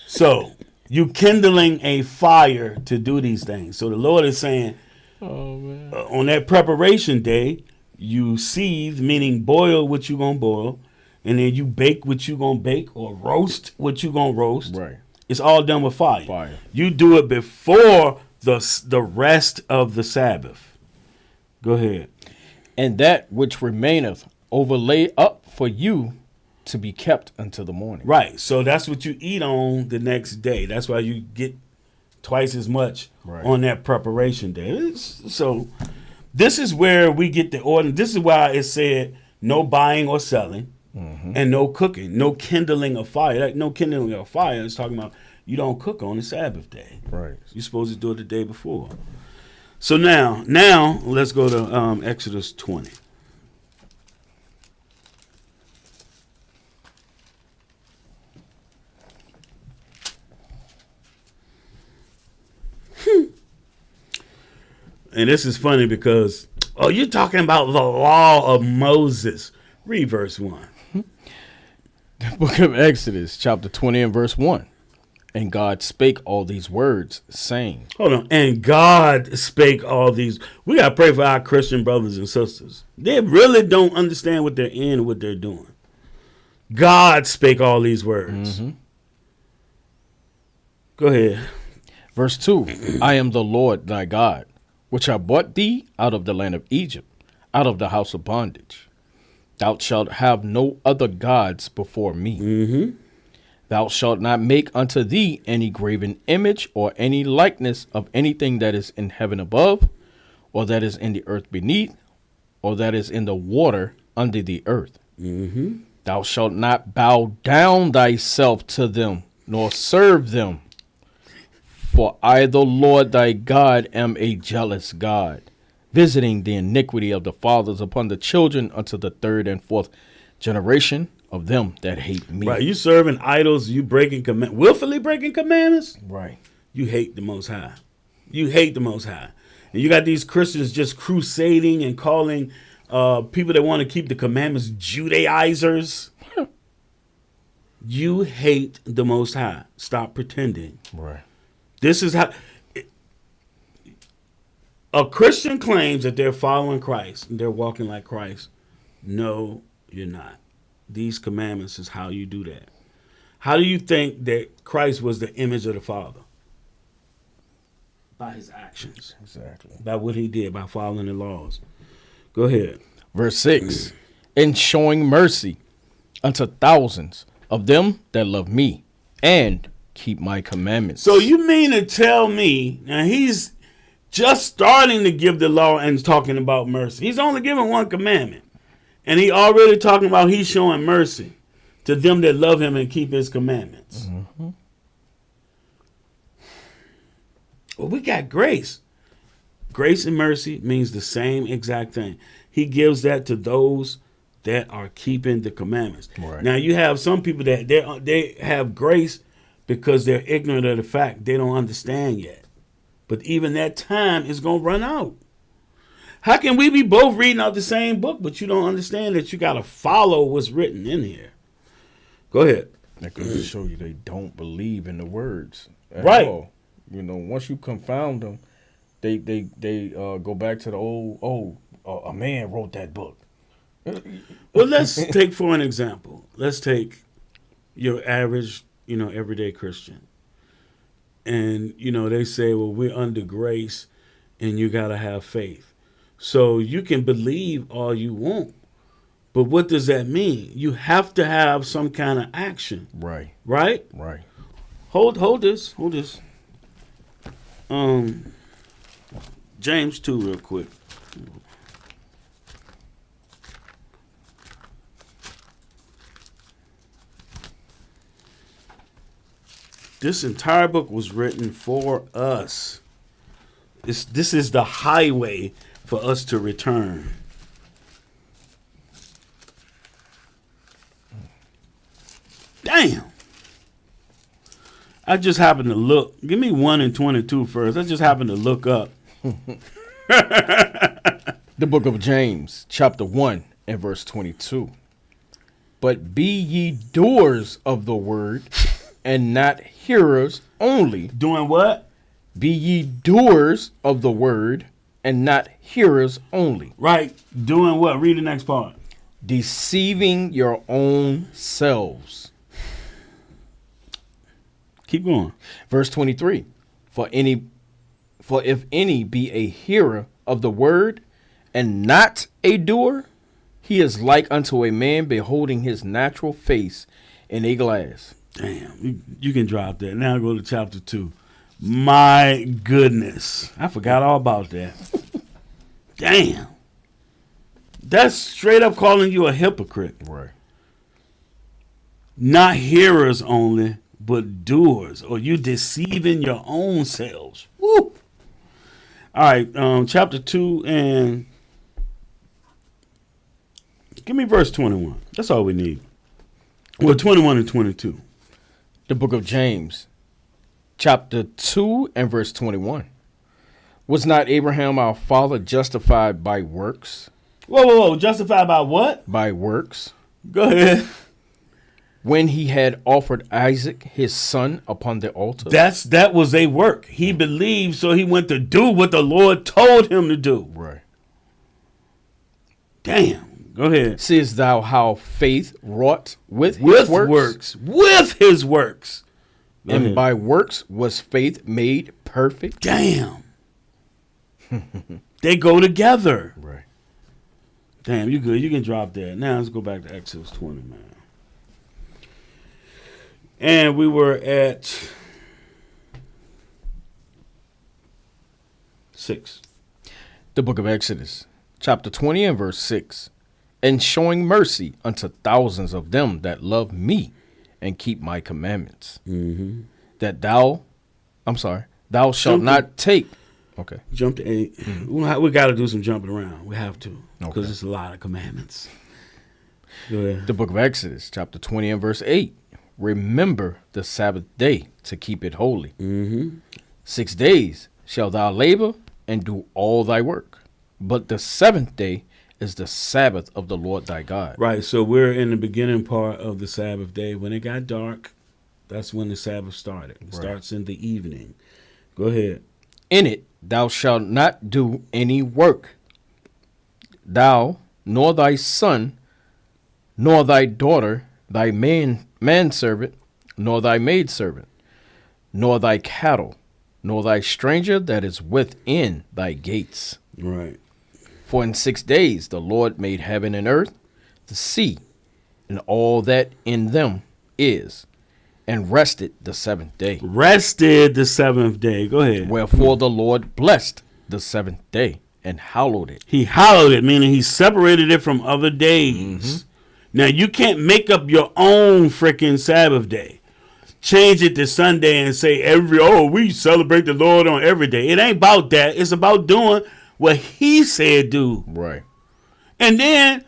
So you kindling a fire to do these things. So the Lord is saying Oh man. on that preparation day, you seethe, meaning boil what you gonna boil, and then you bake what you gonna bake or roast what you gonna roast. Right. It's all done with fire. Fire. You do it before the rest of the Sabbath. Go ahead. And that which remaineth overlay up for you to be kept until the morning. Right. So that's what you eat on the next day. That's why you get twice as much Right. on that preparation day. So this is where we get the order. This is why it said no buying or selling and no cooking, no kindling of fire. Like no kindling of fire is talking about you don't cook on the Sabbath day. Right. You're supposed to do it the day before. So now let's go to Exodus 20. And this is funny because, you're talking about the law of Moses. Read verse 1. The book of Exodus, chapter 20 and verse 1. And God spake all these words, saying. Hold on. And God spake all these. We got to pray for our Christian brothers and sisters. They really don't understand what they're in and what they're doing. God spake all these words. Go ahead. Verse 2. I am the Lord thy God, which I brought thee out of the land of Egypt, out of the house of bondage. Thou shalt have no other gods before me. Thou shalt not make unto thee any graven image or any likeness of anything that is in heaven above, or that is in the earth beneath, or that is in the water under the earth. Thou shalt not bow down thyself to them, nor serve them. For I, the Lord thy God, am a jealous God, visiting the iniquity of the fathers upon the children unto the third and fourth generation of them that hate me. Right. You serving idols, you willfully breaking commandments. Right. You hate the Most High. You hate the Most High. And you got these Christians just crusading and calling people that want to keep the commandments Judaizers. You hate the Most High. Stop pretending. Right. This is how a Christian claims that they're following Christ and they're walking like Christ. No, you're not. These commandments is how you do that. How do you think that Christ was the image of the Father? By his actions. Exactly. By what he did, by following the laws. Go ahead. Verse 6. In showing mercy unto thousands of them that love me and keep my commandments. So you mean to tell me, now he's just starting to give the law and talking about mercy. He's only given one commandment. And he already talking about he's showing mercy to them that love him and keep his commandments. Well, we got grace. Grace and mercy means the same exact thing. He gives that to those that are keeping the commandments. Right. Now, you have some people that they have grace because they're ignorant of the fact they don't understand yet. But even that time is going to run out. How can we be both reading out the same book, but you don't understand that you got to follow what's written in here? Go ahead. That goes to show you they don't believe in the words at Right. all. You know, once you confound them, they go back to the old, a man wrote that book. Well, let's take for an example. Let's take your average, everyday Christian. And, they say, well, we're under grace and you got to have faith. So you can believe all you want. But what does that mean? You have to have some kind of action. Right. Right? Right. Hold this. James 2 real quick. This entire book was written for us. This is the highway for us to return. Damn. I just happened to look. Give me 1 and 22 first. I just happened to look up. The book of James, chapter 1 and verse 22. But be ye doers of the word, and not hearers only. Doing what? Be ye doers of the word, and not hearers only. Right. Doing what? Read the next part. Deceiving your own selves. Keep going. Verse 23. For if any be a hearer of the word, and not a doer, he is like unto a man beholding his natural face in a glass. Damn. You can drop that. Now go to chapter 2. My goodness. I forgot all about that. Damn. That's straight up calling you a hypocrite. Right. Not hearers only, but doers. Or you deceiving your own selves. Woo. All right. Chapter 2 and give me verse 21. That's all we need. Well, 21 and 22. The book of James, chapter 2 and verse 21. Was not Abraham our father justified by works? Whoa. Justified by what? By works. Go ahead. When he had offered Isaac, his son, upon the altar. That was a work. He believed, so he went to do what the Lord told him to do. Right. Damn. Go ahead. Seest thou how faith wrought with his With works? With his works. Go And ahead. by works was faith made perfect? Damn. They go together. Right. Damn, you good. You can drop that. Now let's go back to Exodus 20, man. And we were at 6. The book of Exodus, chapter 20 and verse 6. And showing mercy unto thousands of them that love me and keep my commandments. Mm-hmm. That thou shalt not take. Okay. Jump to 8. We got to do some jumping around. We have to. Because Okay. it's a lot of commandments. Go ahead. The book of Exodus, chapter 20 and verse 8. Remember the Sabbath day to keep it holy. Mm-hmm. 6 days shalt thou labor and do all thy work. But the seventh day is the Sabbath of the Lord thy God. Right. So we're in the beginning part of the Sabbath day. When it got dark, that's when the Sabbath started. It starts in the evening. Go ahead. In it thou shalt not do any work, thou, nor thy son, nor thy daughter, thy manservant, nor thy maidservant, nor thy cattle, nor thy stranger that is within thy gates. Right. For in 6 days the Lord made heaven and earth, the sea, and all that in them is, and rested the seventh day. Rested the seventh day. Go ahead. Wherefore the Lord blessed the seventh day and hallowed it. He hallowed it, meaning he separated it from other days. Now, you can't make up your own freaking Sabbath day. Change it to Sunday and say we celebrate the Lord on every day. It ain't about that. It's about doing what he said do. Right. And then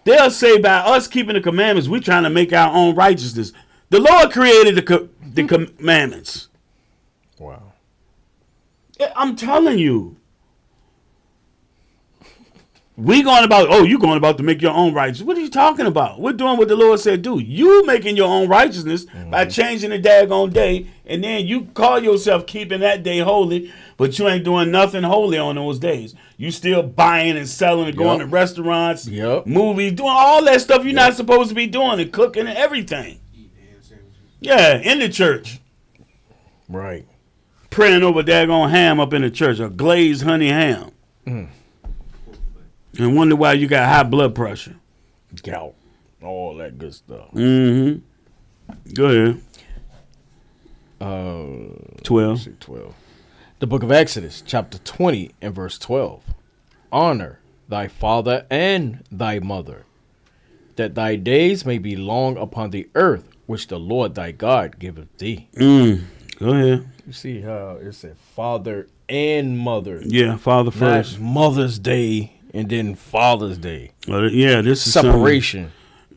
they'll say by us keeping the commandments, we're trying to make our own righteousness. The Lord created the commandments. Wow. I'm telling you. We going about, you going about to make your own righteousness. What are you talking about? We're doing what the Lord said do. You making your own righteousness by changing the daggone day, and then you call yourself keeping that day holy, but you ain't doing nothing holy on those days. You still buying and selling and going to restaurants, movies, doing all that stuff you're not supposed to be doing, and cooking and everything. Yeah, in the church. Right. Praying over daggone ham up in the church, a glazed honey ham. And wonder why you got high blood pressure. Gout. All that good stuff. Mm-hmm. Go ahead. 12. 12. The book of Exodus, chapter 20 and verse 12. Honor thy father and thy mother, that thy days may be long upon the earth, which the Lord thy God giveth thee. Go ahead. You see how it said father and mother. Yeah, father first. Not Mother's Day and then Father's Day. Yeah, this is separation.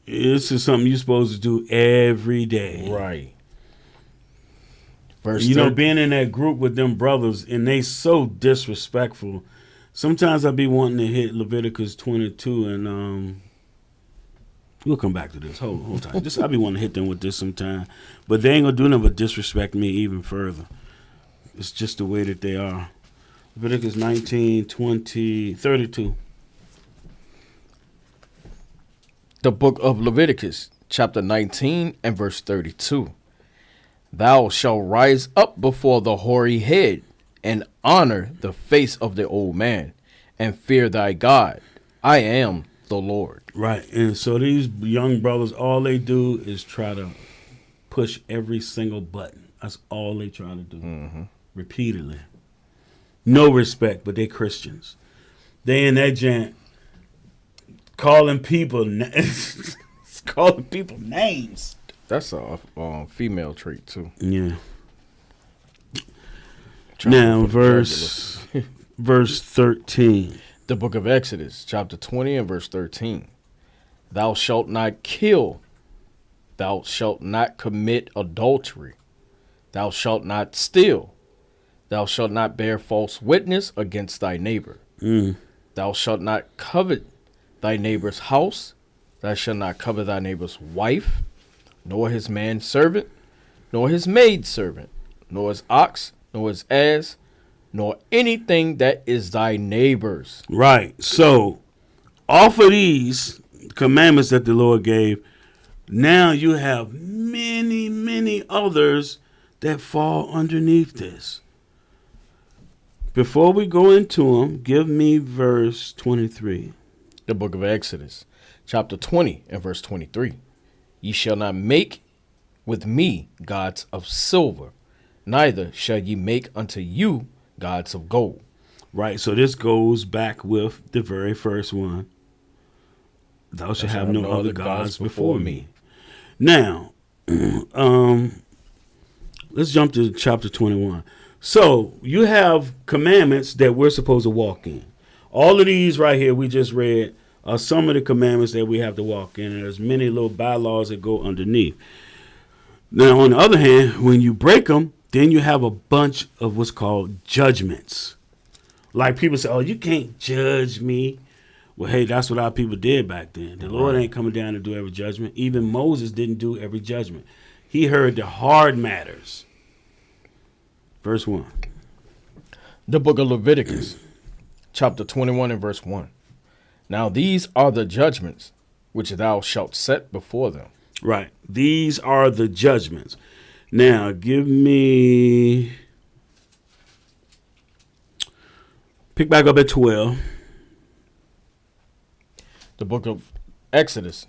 This is something you're supposed to do every day. Right. Verse being in that group with them brothers, and they so disrespectful. Sometimes I be wanting to hit Leviticus 22 and We'll come back to this. Hold time. I be wanting to hit them with this sometime. But they ain't going to do nothing but disrespect me even further. It's just the way that they are. Leviticus 19, 20, 32. The book of Leviticus, chapter 19 and verse 32. Thou shalt rise up before the hoary head, and honor the face of the old man, and fear thy God. I am the Lord. Right. And so these young brothers, all they do is try to push every single button. That's all they try to do. Repeatedly. No respect, but they Christians. They in that jant calling people names. That's a female trait too. Yeah. Trying Now, to put the verse 13. The book of Exodus, chapter 20 and verse 13. Thou shalt not kill. Thou shalt not commit adultery. Thou shalt not steal. Thou shalt not bear false witness against thy neighbor. Thou shalt not covet thy neighbor's house. Thou shalt not covet thy neighbor's wife, nor his manservant, nor his maidservant, nor his ox, nor his ass, nor anything that is thy neighbor's. Right. So, off of these commandments that the Lord gave, now you have many, many others that fall underneath this. Before we go into them, give me verse 23. The book of Exodus, chapter 20 and verse 23. Ye shall not make with me gods of silver, neither shall ye make unto you gods of gold. Right, so this goes back with the very first one. Thou shalt have no other gods before me. Now, let's jump to chapter 21. So you have commandments that we're supposed to walk in. All of these right here we just read are some of the commandments that we have to walk in. And there's many little bylaws that go underneath. Now, on the other hand, when you break them, then you have a bunch of what's called judgments. Like people say, oh, you can't judge me. Well, hey, that's what our people did back then. The Lord ain't coming down to do every judgment. Even Moses didn't do every judgment. He heard the hard matters. Verse 1. The book of Leviticus, chapter 21 and verse 1. Now these are the judgments which thou shalt set before them. Right. These are the judgments. Now, give me... Pick back up at 12. The book of Exodus,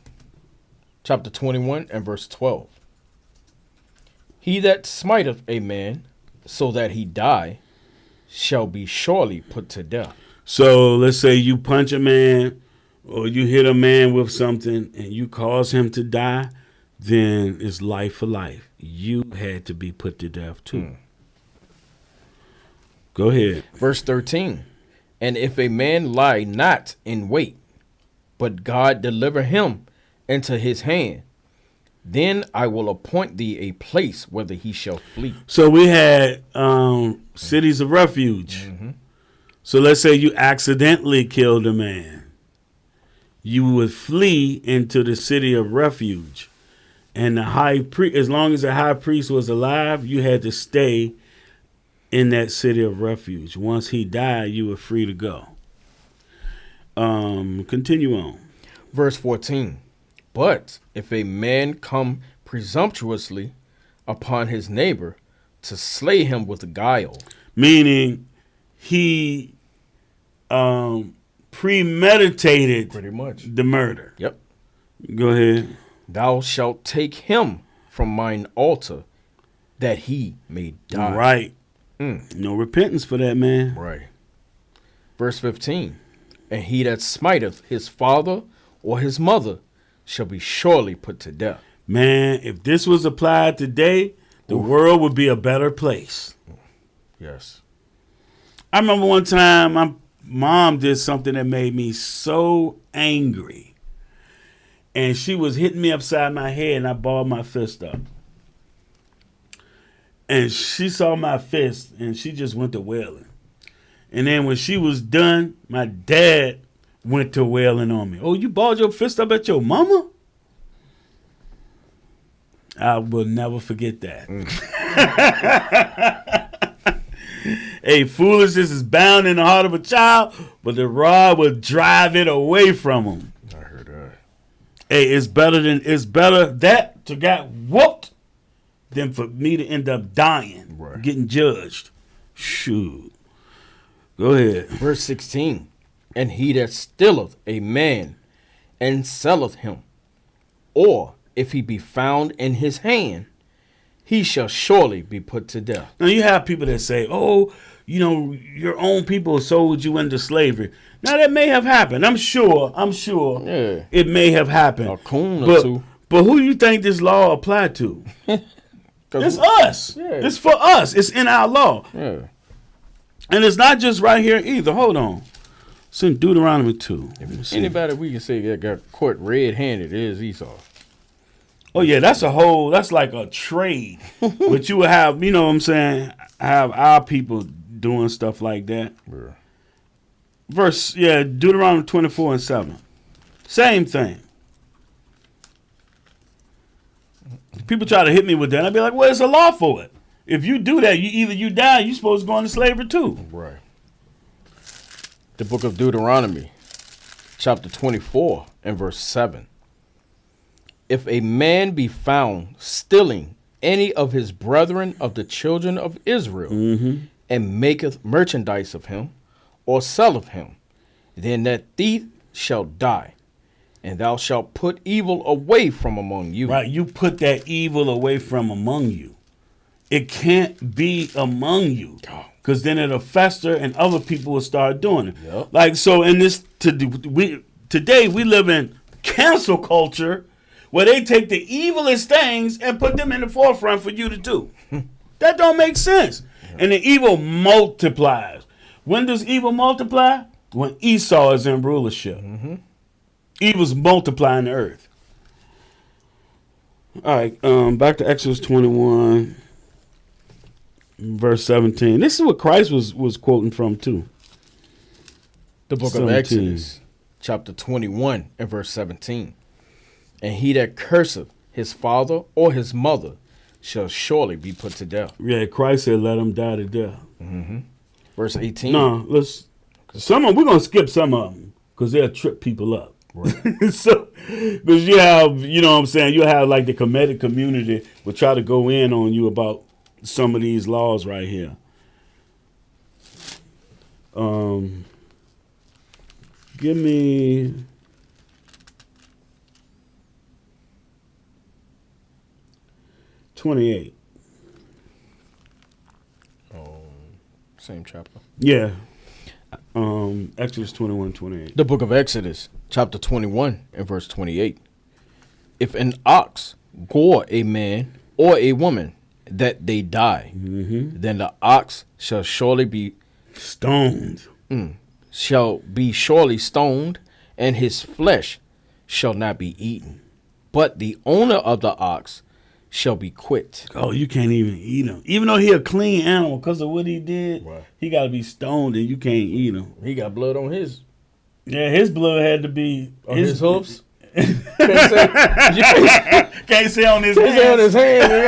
chapter 21 and verse 12. He that smiteth a man so that he die shall be surely put to death. So let's say you punch a man or you hit a man with something and you cause him to die, then it's life for life. You had to be put to death too. Go ahead. Verse 13. And if a man lie not in wait, but God deliver him into his hand, then I will appoint thee a place whither he shall flee. So we had cities of refuge. So let's say you accidentally killed a man. You would flee into the city of refuge. And the high priest, as long as the high priest was alive, you had to stay in that city of refuge. Once he died, you were free to go. Continue on. Verse 14. But if a man come presumptuously upon his neighbor to slay him with guile. Meaning he premeditated Pretty much the murder. Yep. Go ahead. Thou shalt take him from mine altar that he may die. Right. No repentance for that, man. Right. Verse 15. And he that smiteth his father or his mother shall be surely put to death. Man, if this was applied today, the world would be a better place. Yes. I remember one time my mom did something that made me so angry. And she was hitting me upside my head and I balled my fist up. And she saw my fist and she just went to wailing. And then when she was done, my dad went to wailing on me. Oh, you balled your fist up at your mama? I will never forget that. Hey, foolishness is bound in the heart of a child, but the rod will drive it away from him. I heard that. Hey, it's better that to get whooped than for me to end up dying, Right. getting judged. Shoot. Go ahead. Verse 16. And he that stealeth a man and selleth him, or if he be found in his hand, he shall surely be put to death. Now you have people that say, "Oh, you know, your own people sold you into slavery." Now that may have happened. I'm sure. Yeah. It may have happened. A coon or but, two. But who you think this law applied to? It's us. Yeah. It's for us. It's in our law. Yeah. And it's not just right here either. Hold on. It's in Deuteronomy 2. Let me see. Anybody we can say that got caught red-handed is Esau. Oh, yeah, that's like a trade. But you would have, you know what I'm saying, have our people doing stuff like that. Yeah. Deuteronomy 24:7. Same thing. People try to hit me with that. I'd be like, well, it's a law for it. If you do that, you die, you're supposed to go into slavery too. Right. The book of Deuteronomy, chapter 24 and verse 7. If a man be found stealing any of his brethren of the children of Israel, and maketh merchandise of him, or selleth him, then that thief shall die, and thou shalt put evil away from among you. Right, you put that evil away from among you. It can't be among you, because then it'll fester and other people will start doing it. Yep. Like, so in this, today we live in cancel culture, where they take the evilest things and put them in the forefront for you to do. That don't make sense. And the evil multiplies. When does evil multiply? When Esau is in rulership. Evil's multiplying the earth. All right, back to Exodus 21, verse 17. This is what Christ was quoting from too. The book 17. of Exodus, chapter 21 and verse 17. And he that curseth his father or his mother shall surely be put to death. Yeah, Christ said, "Let him die to death." Verse 18. No, we're gonna skip some of them because they'll trip people up. Right. So, because you have, you know what I'm saying, you have like the Kemetic community will try to go in on you about some of these laws right here. Give me 28. Same chapter. Yeah. Exodus 21:28. The book of Exodus, chapter 21 and verse 28. If an ox gore a man or a woman that they die, then the ox shall surely be Stoned. surely stoned, and his flesh shall not be eaten. But the owner of the ox shall be quit. Oh, you can't even eat him. Even though he a clean animal because of what he did, Right. he got to be stoned and you can't eat him. He got blood on his Yeah, his blood had to be... hoofs. Can't say, you Can't say on his can't say on his hands. hand.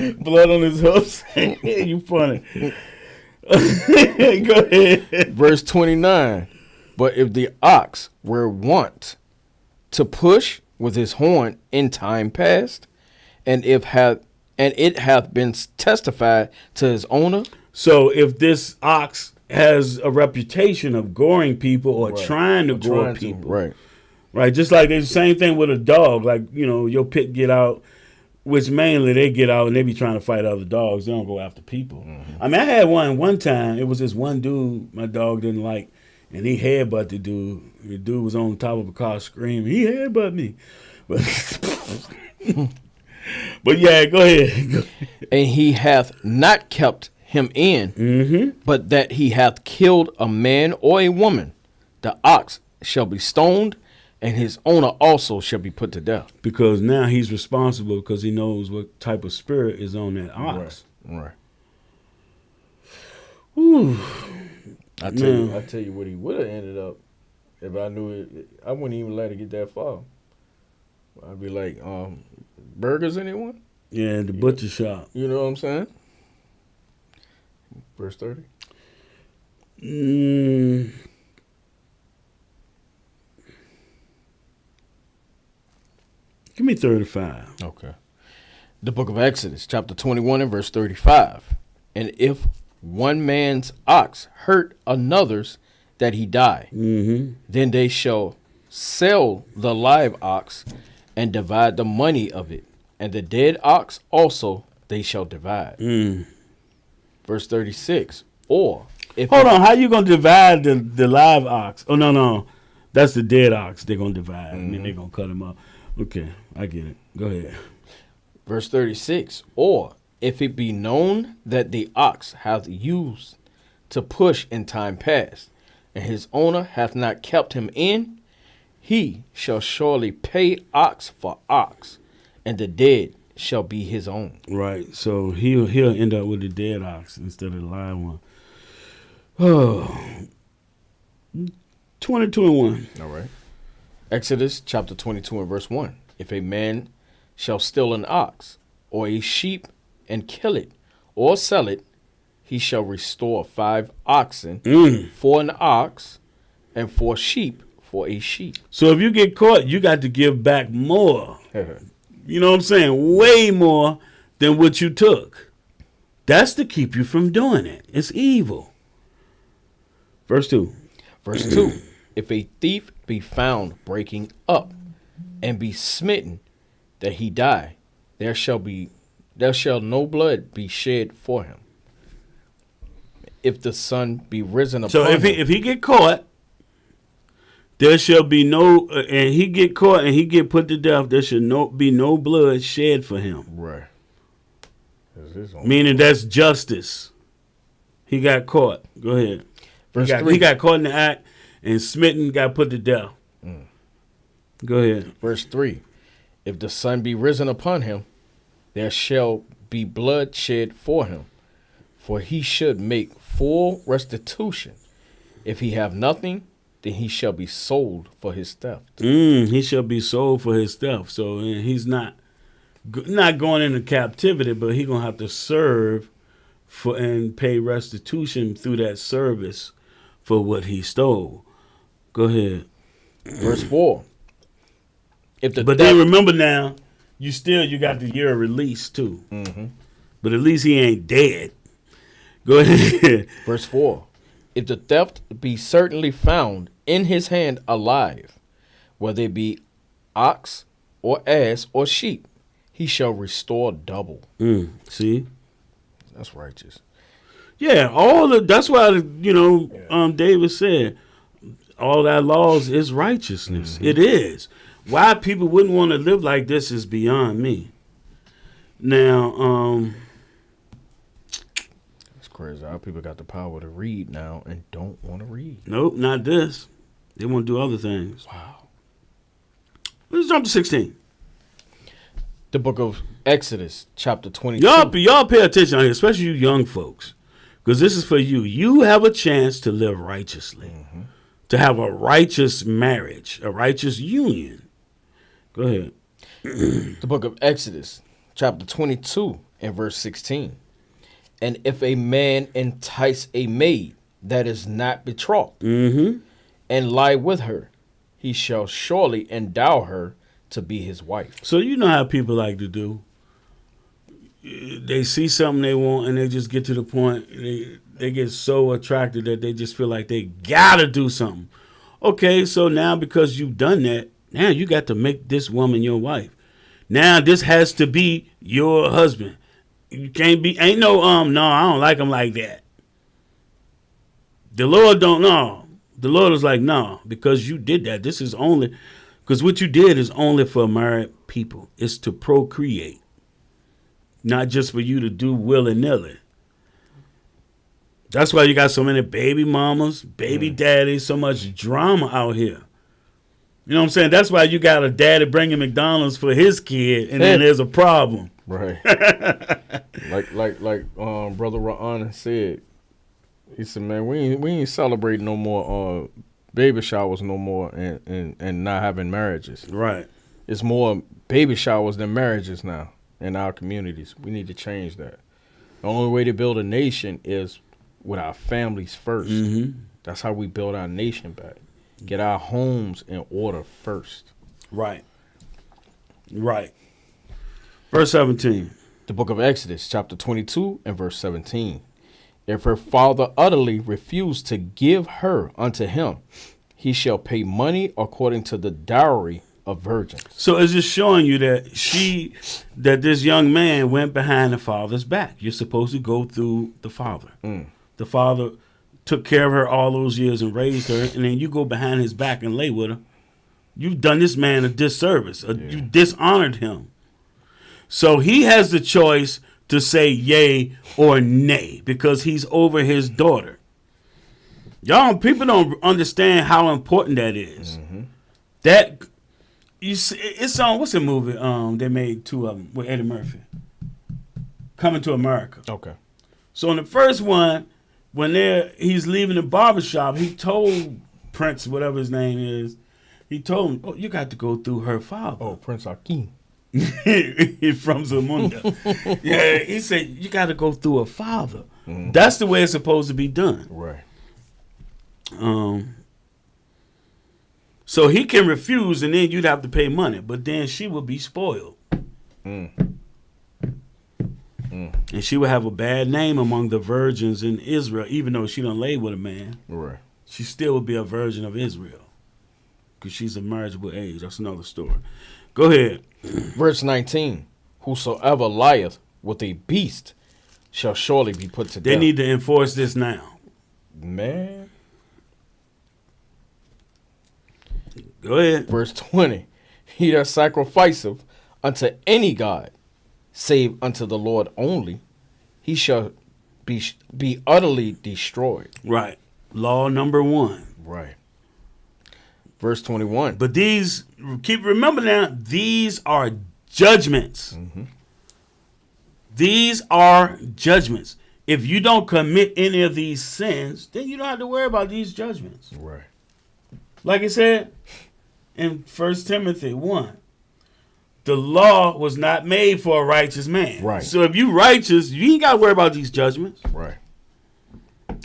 You know? Blood on his hoofs. You funny. Go ahead. Verse 29. But if the ox were wont to push with his horn in time past, and it hath been testified to his owner. So if this ox has a reputation of goring people or Right. trying to gore people, Right. right? Just like the same thing with a dog. Like, you know, your pit get out, which mainly they get out and they be trying to fight other dogs. They don't go after people. I mean, I had one time. It was this one dude my dog didn't like, and he headbutted the dude. The dude was on top of a car screaming. He headbutted me. But yeah, go ahead. And he hath not kept him in, but that he hath killed a man or a woman, the ox shall be stoned, and his owner also shall be put to death. Because now he's responsible because he knows what type of spirit is on that ox. Right. Whew. I tell you what he would have ended up if I knew it. I wouldn't even let it get that far. I'd be like, burgers, anyone? Yeah, the butcher shop. You know what I'm saying? Verse 30. Give me 35. Okay. The book of Exodus, chapter 21 and verse 35. And if one man's ox hurt another's, that he die, then they shall sell the live ox and divide the money of it, and the dead ox also they shall divide. Verse 36. Or if Hold on, how you gonna divide the live ox? Oh no, that's the dead ox. They're gonna divide, and then they're gonna cut him up. Okay, I get it. Go ahead. Verse 36. Or if it be known that the ox hath used to push in time past, and his owner hath not kept him in, he shall surely pay ox for ox, and the dead shall be his own. Right. So he'll end up with the dead ox instead of the live one. Oh. 22 and 1. All right. Exodus chapter 22 and verse 1. If a man shall steal an ox or a sheep and kill it or sell it, he shall restore 5 oxen for an ox and 4 sheep for a sheep. So if you get caught, you got to give back more. You know what I'm saying? Way more than what you took. That's to keep you from doing it. It's evil. Verse 2. Verse 2. If a thief be found breaking up and be smitten that he die, there shall no blood be shed for him. If the sun be risen upon So if he get caught, there shall be no, and he get caught and he get put to death, there should be no blood shed for him. Right. Meaning that's justice. He got caught. Go ahead. Verse He 3. got caught in the act and smitten, got put to death. Go ahead. Verse 3. If the sun be risen upon him, there shall be blood shed for him, for he should make full restitution. If he have nothing, then he shall be sold for his theft. He shall be sold for his theft. So he's not going into captivity, but he's going to have to serve for and pay restitution through that service for what he stole. Go ahead. Verse 4. But then remember now, you got the year of release too. But at least he ain't dead. Go ahead. Verse 4. If the theft be certainly found in his hand alive, whether it be ox or ass or sheep, he shall restore double. See? That's righteous. Yeah, that's why David said all that laws is righteousness. It is. Why people wouldn't want to live like this is beyond me. Now, it's crazy. Our people got the power to read now and don't want to read. Nope, not this. They want to do other things. Wow. Let's jump to 16. The book of Exodus, chapter 22. Y'all pay attention here, especially you young folks, because this is for you. You have a chance to live righteously, to have a righteous marriage, a righteous union. Go ahead. The book of Exodus, chapter 22, and verse 16. And if a man entice a maid that is not betrothed, and lie with her, he shall surely endow her to be his wife. So you know how people like to do. They see something they want, and they just get to the point. They get so attracted that they just feel like they gotta do something. Okay, so now because you've done that, now you got to make this woman your wife. Now this has to be your husband. You can't be, ain't no, no, I don't like him like that. The Lord don't know. The Lord is like, no, because you did that. This is only, because what you did is only for married people. It's to procreate, not just for you to do willy-nilly. That's why you got so many baby mamas, baby daddies, so much drama out here. You know what I'm saying? That's why you got a daddy bringing McDonald's for his kid, and then there's a problem. Right. like Brother Ra'an said, he said, man, we ain't celebrating no more baby showers no more and not having marriages. Right. It's more baby showers than marriages now in our communities. We need to change that. The only way to build a nation is with our families 1st. Mm-hmm. That's how we build our nation back. Get our homes in order first. Right. Right. Verse 17. The book of Exodus, chapter 22 and verse 17. If her father utterly refuse to give her unto him, he shall pay money according to the dowry of virgins. So it's just showing you that this young man went behind the father's back. You're supposed to go through the father. The father took care of her all those years and raised her, and then you go behind his back and lay with her. You've done this man a disservice. You dishonored him. So he has the choice to say yay or nay because he's over his daughter. Y'all, people don't understand how important that is. Mm-hmm. That you see, it's on what's the movie they made 2 of them with Eddie Murphy, Coming to America. Okay. So in the first one, when he's leaving the barbershop, he told Prince, whatever his name is, he told him, "Oh, you got to go through her father." Oh, Prince Akeem. From Zamunda. Yeah, he said, you got to go through a father. Mm-hmm. That's the way it's supposed to be done. Right. So he can refuse, and then you'd have to pay money, but then she would be spoiled. And she would have a bad name among the virgins in Israel, even though she done laid with a man. Right. She still would be a virgin of Israel because she's a marriageable age. That's another story. Go ahead. Verse 19. Whosoever lieth with a beast shall surely be put to death. They need to enforce this now. Man. Go ahead. Verse 20. He that sacrificeth unto any god, save unto the Lord only, he shall be utterly destroyed. Right. Law number 1. Right. Verse 21. But remember now, these are judgments. Mm-hmm. These are judgments. If you don't commit any of these sins, then you don't have to worry about these judgments. Right. Like it said in 1 Timothy 1, the law was not made for a righteous man. Right. So if you righteous, you ain't got to worry about these judgments. Right.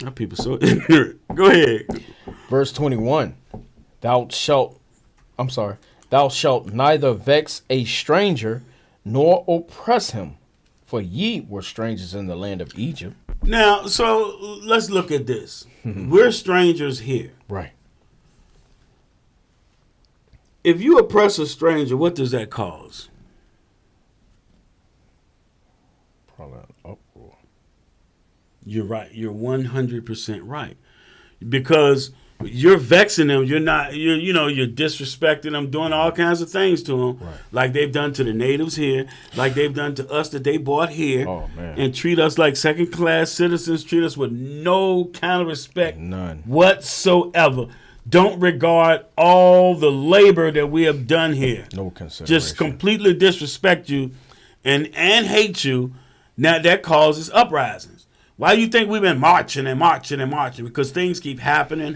Our people so ignorant. Go ahead. Verse 21. Thou shalt neither vex a stranger nor oppress him, for ye were strangers in the land of Egypt. Now, so let's look at this. We're strangers here. Right. If you oppress a stranger, what does that cause? Probably an uproar. You're right. You're 100% right. Because you're vexing them. You're disrespecting them, doing all kinds of things to them, right, like they've done to the natives here, like they've done to us that they bought here, and treat us like second-class citizens, treat us with no kind of respect, none whatsoever. Don't regard all the labor that we have done here. No consideration. Just completely disrespect you and hate you. Now that causes uprisings. Why do you think we've been marching and marching and marching? Because things keep happening.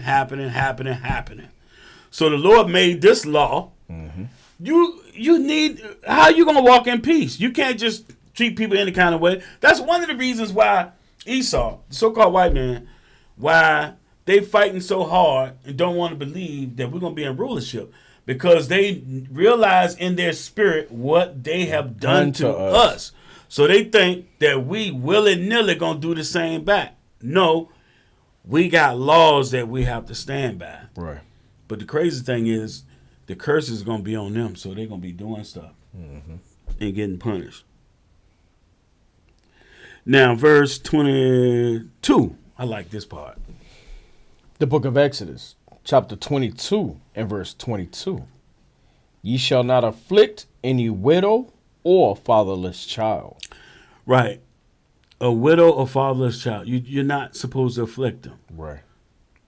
So the Lord made this law. Mm-hmm. You need, how are you going to walk in peace? You can't just treat people any kind of way. That's one of the reasons why Esau, the so-called white man, why they fighting so hard and don't want to believe that we're going to be in rulership. Because they realize in their spirit what they have done to us. So they think that we willy-nilly going to do the same back. No, we got laws that we have to stand by. Right. But the crazy thing is the curse is going to be on them, so they're going to be doing stuff and getting punished. Now, verse 22. I like this part. The book of Exodus, chapter 22 and verse 22. Ye shall not afflict any widow or fatherless child. Right. A widow or fatherless child. You're not supposed to afflict them. Right.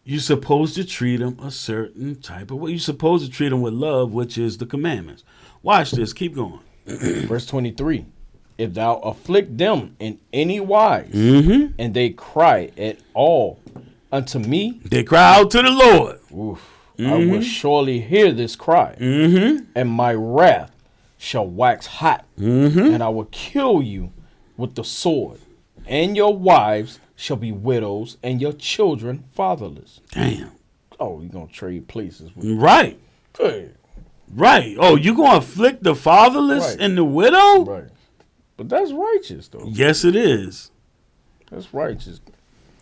You're supposed to treat them a certain type of way. You're supposed to treat them with love, which is the commandments. Watch this. Keep going. Verse 23. If thou afflict them in any wise, and they cry at all unto me, they cry out to the Lord. I will surely hear this cry, and my wrath shall wax hot, Mm-hmm. and I will kill you with the sword, and your wives shall be widows, and your children fatherless. Damn. Oh, you're going to trade places with Right. Good. Right. Oh, you gonna afflict the fatherless Right. and the widow? Right. But that's righteous, though. Yes, it is. That's righteous.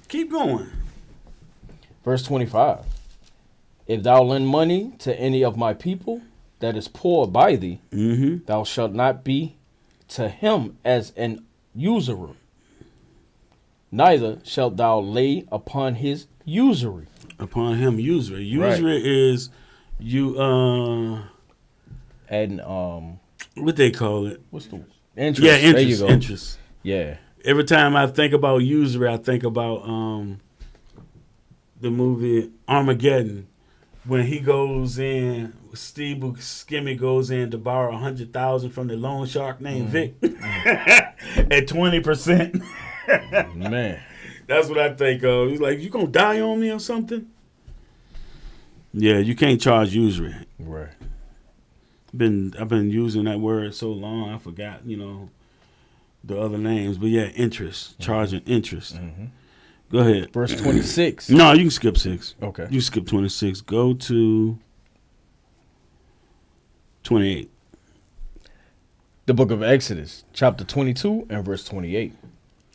Keep going. Verse 25. If thou lend money to any of my people that is poor by thee, Mm-hmm. thou shalt not be to him as an usurer, neither shalt thou lay upon his usury. Upon him, usury. Usury is you. And What they call it? what's the interest? Yeah, interest. There you go. Interest. Yeah. Every time I think about usury, I think about the movie Armageddon, when he goes in, Steve Buscemi goes in to borrow 100,000 from the loan shark named Vic at 20%. Man. That's what I think of. He's like, you gonna die on me or something? Yeah, you can't charge usury. Right. I've been using that word so long, I forgot, the other names. But yeah, interest, charging interest. Mm-hmm. Go ahead. Verse 26. No, you can skip 6. Okay. You skip 26. Go to 28. The book of Exodus, chapter 22 and verse 28.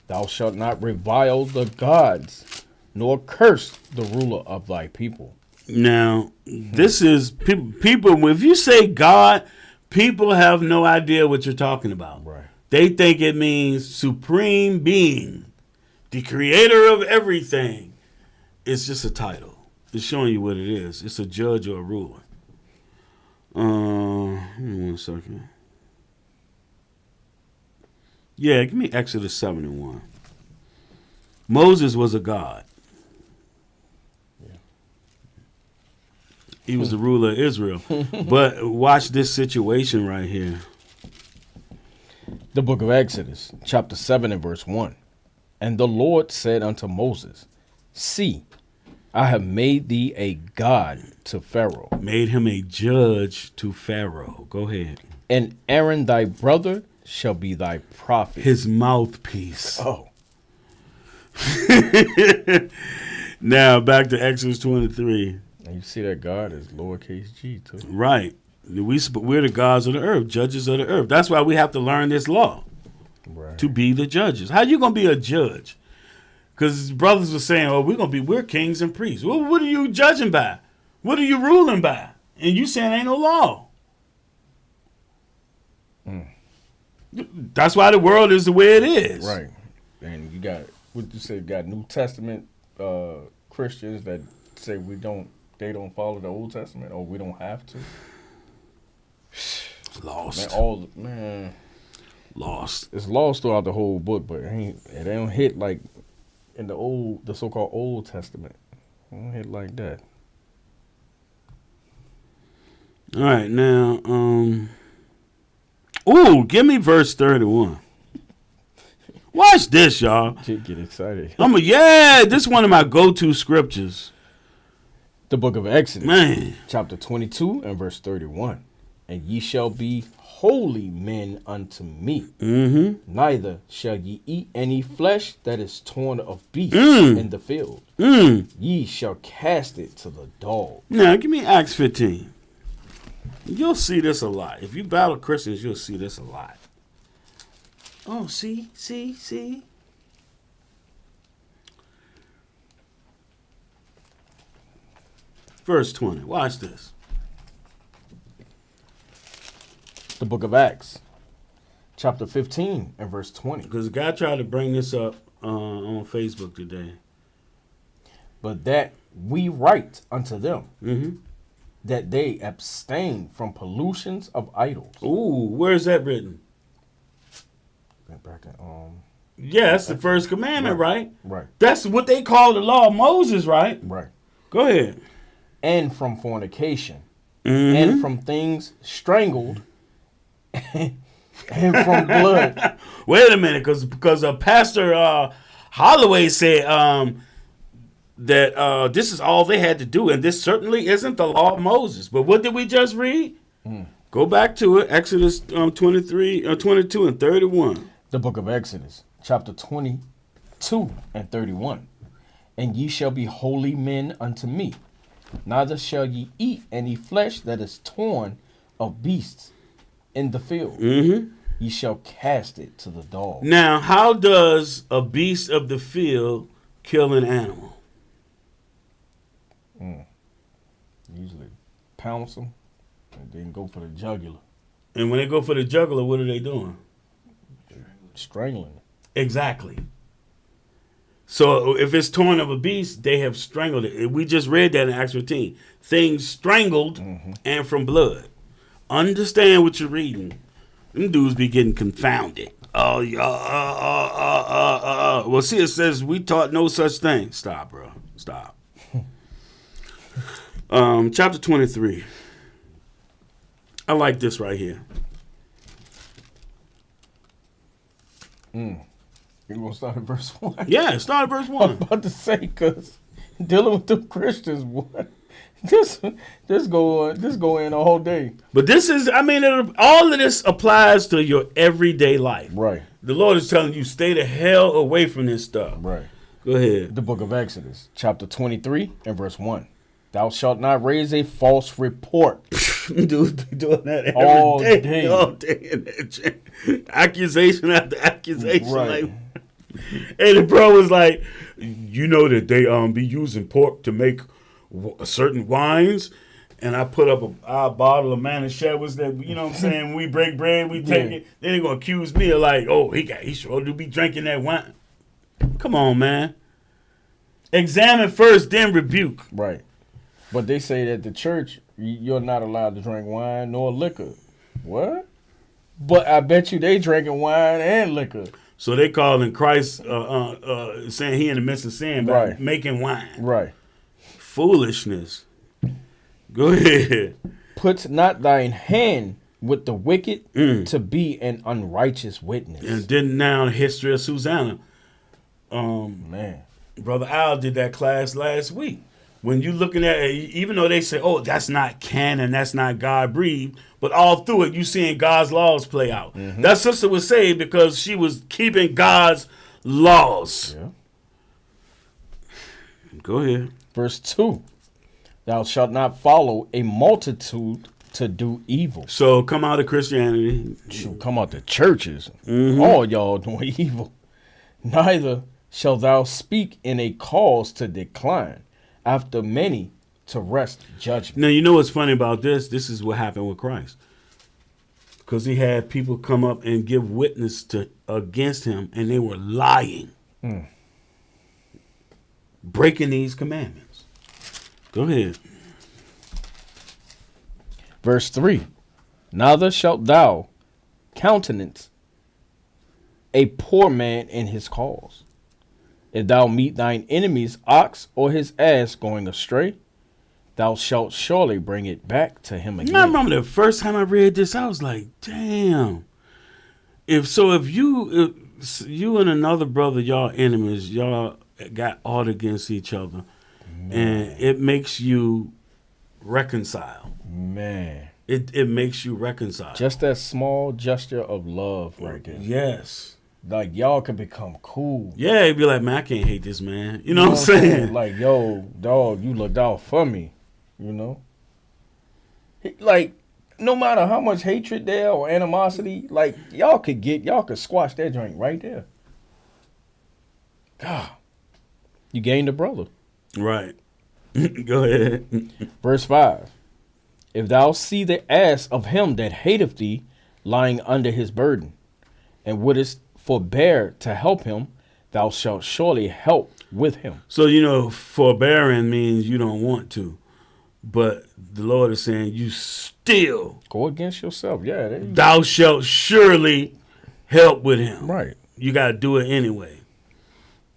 Thou shalt not revile the gods, nor curse the ruler of thy people. Now, this is people. If you say God, people have no idea what you're talking about. Right. They think it means supreme being, the creator of everything. It's just a title. It's showing you what it is. It's a judge or a ruler. Give me 1 second. Yeah, give me Exodus 7:1. Moses was a god. He was the ruler of Israel. But watch this situation right here. The book of Exodus, chapter 7 and verse 1. And the Lord said unto Moses, See, I have made thee a god to Pharaoh, Made him a judge to Pharaoh. Go ahead. and Aaron thy brother shall be thy prophet. His mouthpiece. Oh, Now back to Exodus 23. and you see that God is lowercase g too. Right. We're the gods of the earth, judges of the earth. That's why we have to learn this law Right. to be the judges. How you gonna be a judge? Because brothers were saying, "Oh, we're kings and priests." Well, what are you judging by? What are you ruling by? And you saying ain't no law. That's why the world is the way it is. Right. And you got what you say, you got New Testament Christians that say they don't follow the Old Testament, or we don't have to. Lost. Lost. It's lost throughout the whole book, but it don't hit like in the so-called Old Testament. It don't hit like that. All right, now, give me verse 31. Watch this, y'all. Get excited. This is one of my go-to scriptures. The book of Exodus, Man, chapter 22 and verse 31. And ye shall be holy men unto me. mm-hmm, Neither shall ye eat any flesh that is torn of beasts in the field. Ye shall cast it to the dog. Now, give me Acts 15. You'll see this a lot. If you battle Christians, you'll see this a lot. Oh, see? Verse 20. Watch this. The book of Acts, chapter 15 and verse 20. Because a guy tried to bring this up on Facebook today. But that we write unto them, Mm-hmm. that they abstain from pollutions of idols. Ooh, where's that written? Back in, Yeah, that's the first commandment, right? right, That's what they call the law of Moses, right? right. Go ahead. And from fornication, Mhm. and from things strangled, and from blood. Wait a minute, because Pastor Holloway said that this is all they had to do, and this certainly isn't the law of Moses. But what did we just read? Go back to it. Exodus 23, 22, and 31. The book of Exodus, chapter 22 and 31. And ye shall be holy men unto me. Neither shall ye eat any flesh that is torn of beasts in the field. Mm-hmm. Ye shall cast it to the dog. Now, how does a beast of the field kill an animal? Usually pounce them and then go for the jugular. And when they go for the jugular, what are they doing? Strangling. Exactly. So if it's torn of a beast, they have strangled it. We just read that in Acts 15. Things strangled and from blood. Understand what you're reading. Them dudes be getting confounded. Oh, well, see, it says we taught no such thing. Stop, bro. Stop. Chapter 23. I like this right here. You gonna start at verse 1? Yeah, start at verse I'm 1. about to say, because dealing with the Christians, boy, this go in all day. But this is, I mean, all of this applies to your everyday life. Right. The Lord is telling you, stay the hell away from this stuff. Right. Go ahead. The book of Exodus, chapter 23 and verse 1. Thou shalt not raise a false report. Dude be doing that every All day. day. All day. In that gym. Accusation after accusation. Right. Like, and the bro was like, you know that they be using pork to make certain wines. And I put up a bottle of Manischewitz that, you know what I'm saying, we break bread, we take it. Then they're going to accuse me of like, oh, he sure do be drinking that wine. Come on, man. Examine first, then rebuke. Right. But they say that the church, you're not allowed to drink wine nor liquor. What? But I bet you they drinking wine and liquor. So they calling Christ saying he in the midst of sin by Right. making wine. Right. Foolishness. Go ahead. Put not thine hand with the wicked to be an unrighteous witness. And then now the history of Susanna. Man. Brother Al did that class last week. When you looking at it, even though they say, oh, that's not canon, that's not God breathed, but all through it, you seeing God's laws play out. That sister was saved because she was keeping God's laws. Yeah. Go ahead. Verse 2. Thou shalt not follow a multitude to do evil. So come out of Christianity. Shoot, come out the churches. All y'all doing evil. Neither shall thou speak in a cause to decline, after many to wrest judgment. Now, you know what's funny about this? This is what happened with Christ. Because he had people come up and give witness against him, and they were lying. Breaking these commandments. Go ahead. Verse 3. Neither shalt thou countenance a poor man in his cause. If thou meet thine enemy's ox or his ass going astray, thou shalt surely bring it back to him again. I remember the first time I read this, I was like, damn. If you and another brother, y'all enemies, y'all got ought against each other, and it makes you reconcile. Man. It makes you reconcile. Just that small gesture of love right there. Yes. Like, y'all can become cool. Yeah, it'd be like, man, I can't hate this man. You know what I'm saying? Like, yo, dog, you looked out for me. You know? Like, no matter how much hatred there or animosity, like, y'all could squash that joint right there. God. You gained a brother. Right. Go ahead. Verse 5. If thou see the ass of him that hateth thee lying under his burden, and wouldest forbear to help him, thou shalt surely help with him. So, you know, forbearing means you don't want to. But the Lord is saying you still. Go against yourself. Yeah. Thou shalt surely help with him. Right. You got to do it anyway.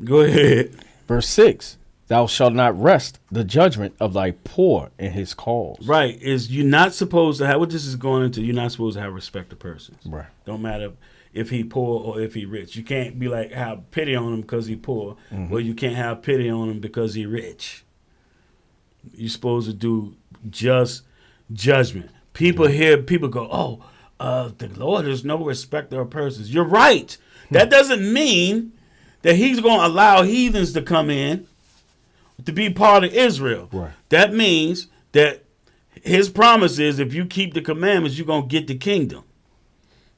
Go ahead. Verse 6. Thou shalt not rest the judgment of thy poor in his cause. Right. Is you're not supposed to have, what this is going into, you're not supposed to have respect to persons. Right. Don't matter if he poor or if he rich. You can't be like, have pity on him because he poor, or you can't have pity on him because he rich. You're supposed to do just judgment. People hear people go, the Lord is no respecter of persons. You're right. That doesn't mean that he's going to allow heathens to come in to be part of Israel. Right. That means that his promise is if you keep the commandments, you're going to get the kingdom.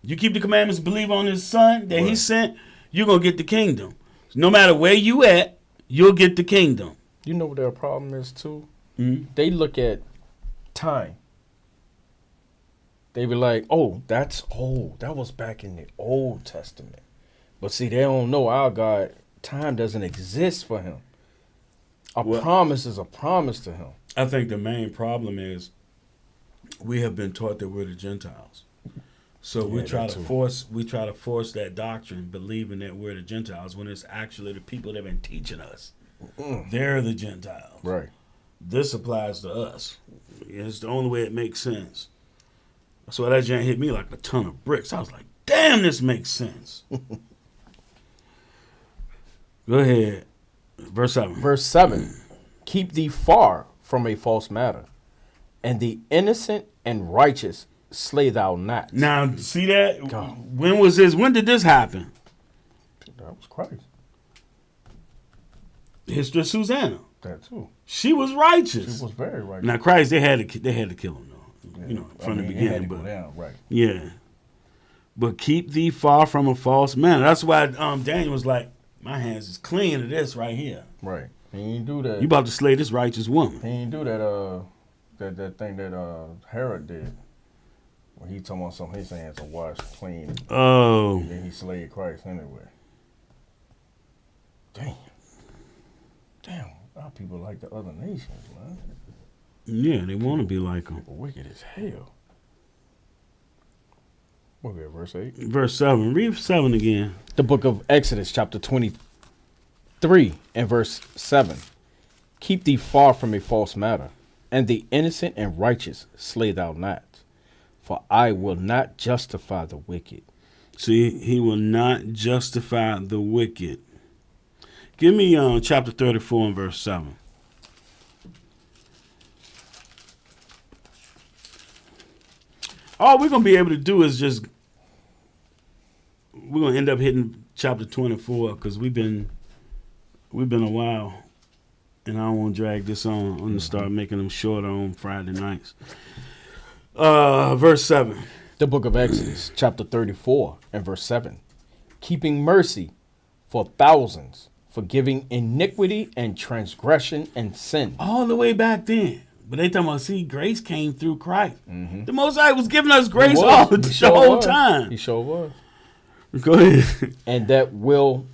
You keep the commandments, believe on his son that he sent, you're going to get the kingdom. No matter where you at, you'll get the kingdom. You know what their problem is too? Mm-hmm. They look at time. They be like, oh, that's old. That was back in the Old Testament. But see, they don't know our God, time doesn't exist for him. A promise is a promise to him. I think the main problem is we have been taught that we're the Gentiles. So we try to force that doctrine, believing that we're the Gentiles, when it's actually the people that have been teaching us. They're the Gentiles. Right. This applies to us. It's the only way it makes sense. So that gent hit me like a ton of bricks. I was like, damn, this makes sense. Go ahead. Verse 7. Verse 7. Keep thee far from a false matter, and the innocent and righteous slay thou not. Now, see that? God. When was this? When did this happen? That was Christ. History of Susanna. That too. She was righteous. She was very righteous. Now, Christ, they had to kill him, though. Yeah. From the It beginning. had to But go down, right. yeah. But keep thee far from a false man. That's why Daniel was like, my hands is clean of this right here. Right. He ain't do that. You about to slay this righteous woman. He ain't do that that thing that Herod did. When he talking about something, his hands are washed clean. Oh. And then he slayed Christ anyway. Damn, our people like the other nations, man. Yeah, they want to be like them. People wicked as hell. What we at, verse 8? Verse 7. Read 7 again. The book of Exodus, chapter 23 and verse 7. Keep thee far from a false matter, and the innocent and righteous slay thou not. For I will not justify the wicked. See, he will not justify the wicked. Give me chapter 34 and verse 7. All we're going to be able to do is we're going to end up hitting chapter 24 because we've been a while, and I don't want to drag this on. I'm going to start making them shorter on Friday nights. Verse 7. The book of Exodus, chapter 34 and verse 7. Keeping mercy for thousands, forgiving iniquity and transgression and sin. All the way back then. But they talking about, see, grace came through Christ. The Most High was giving us grace the whole time. He sure was. Go ahead. And that will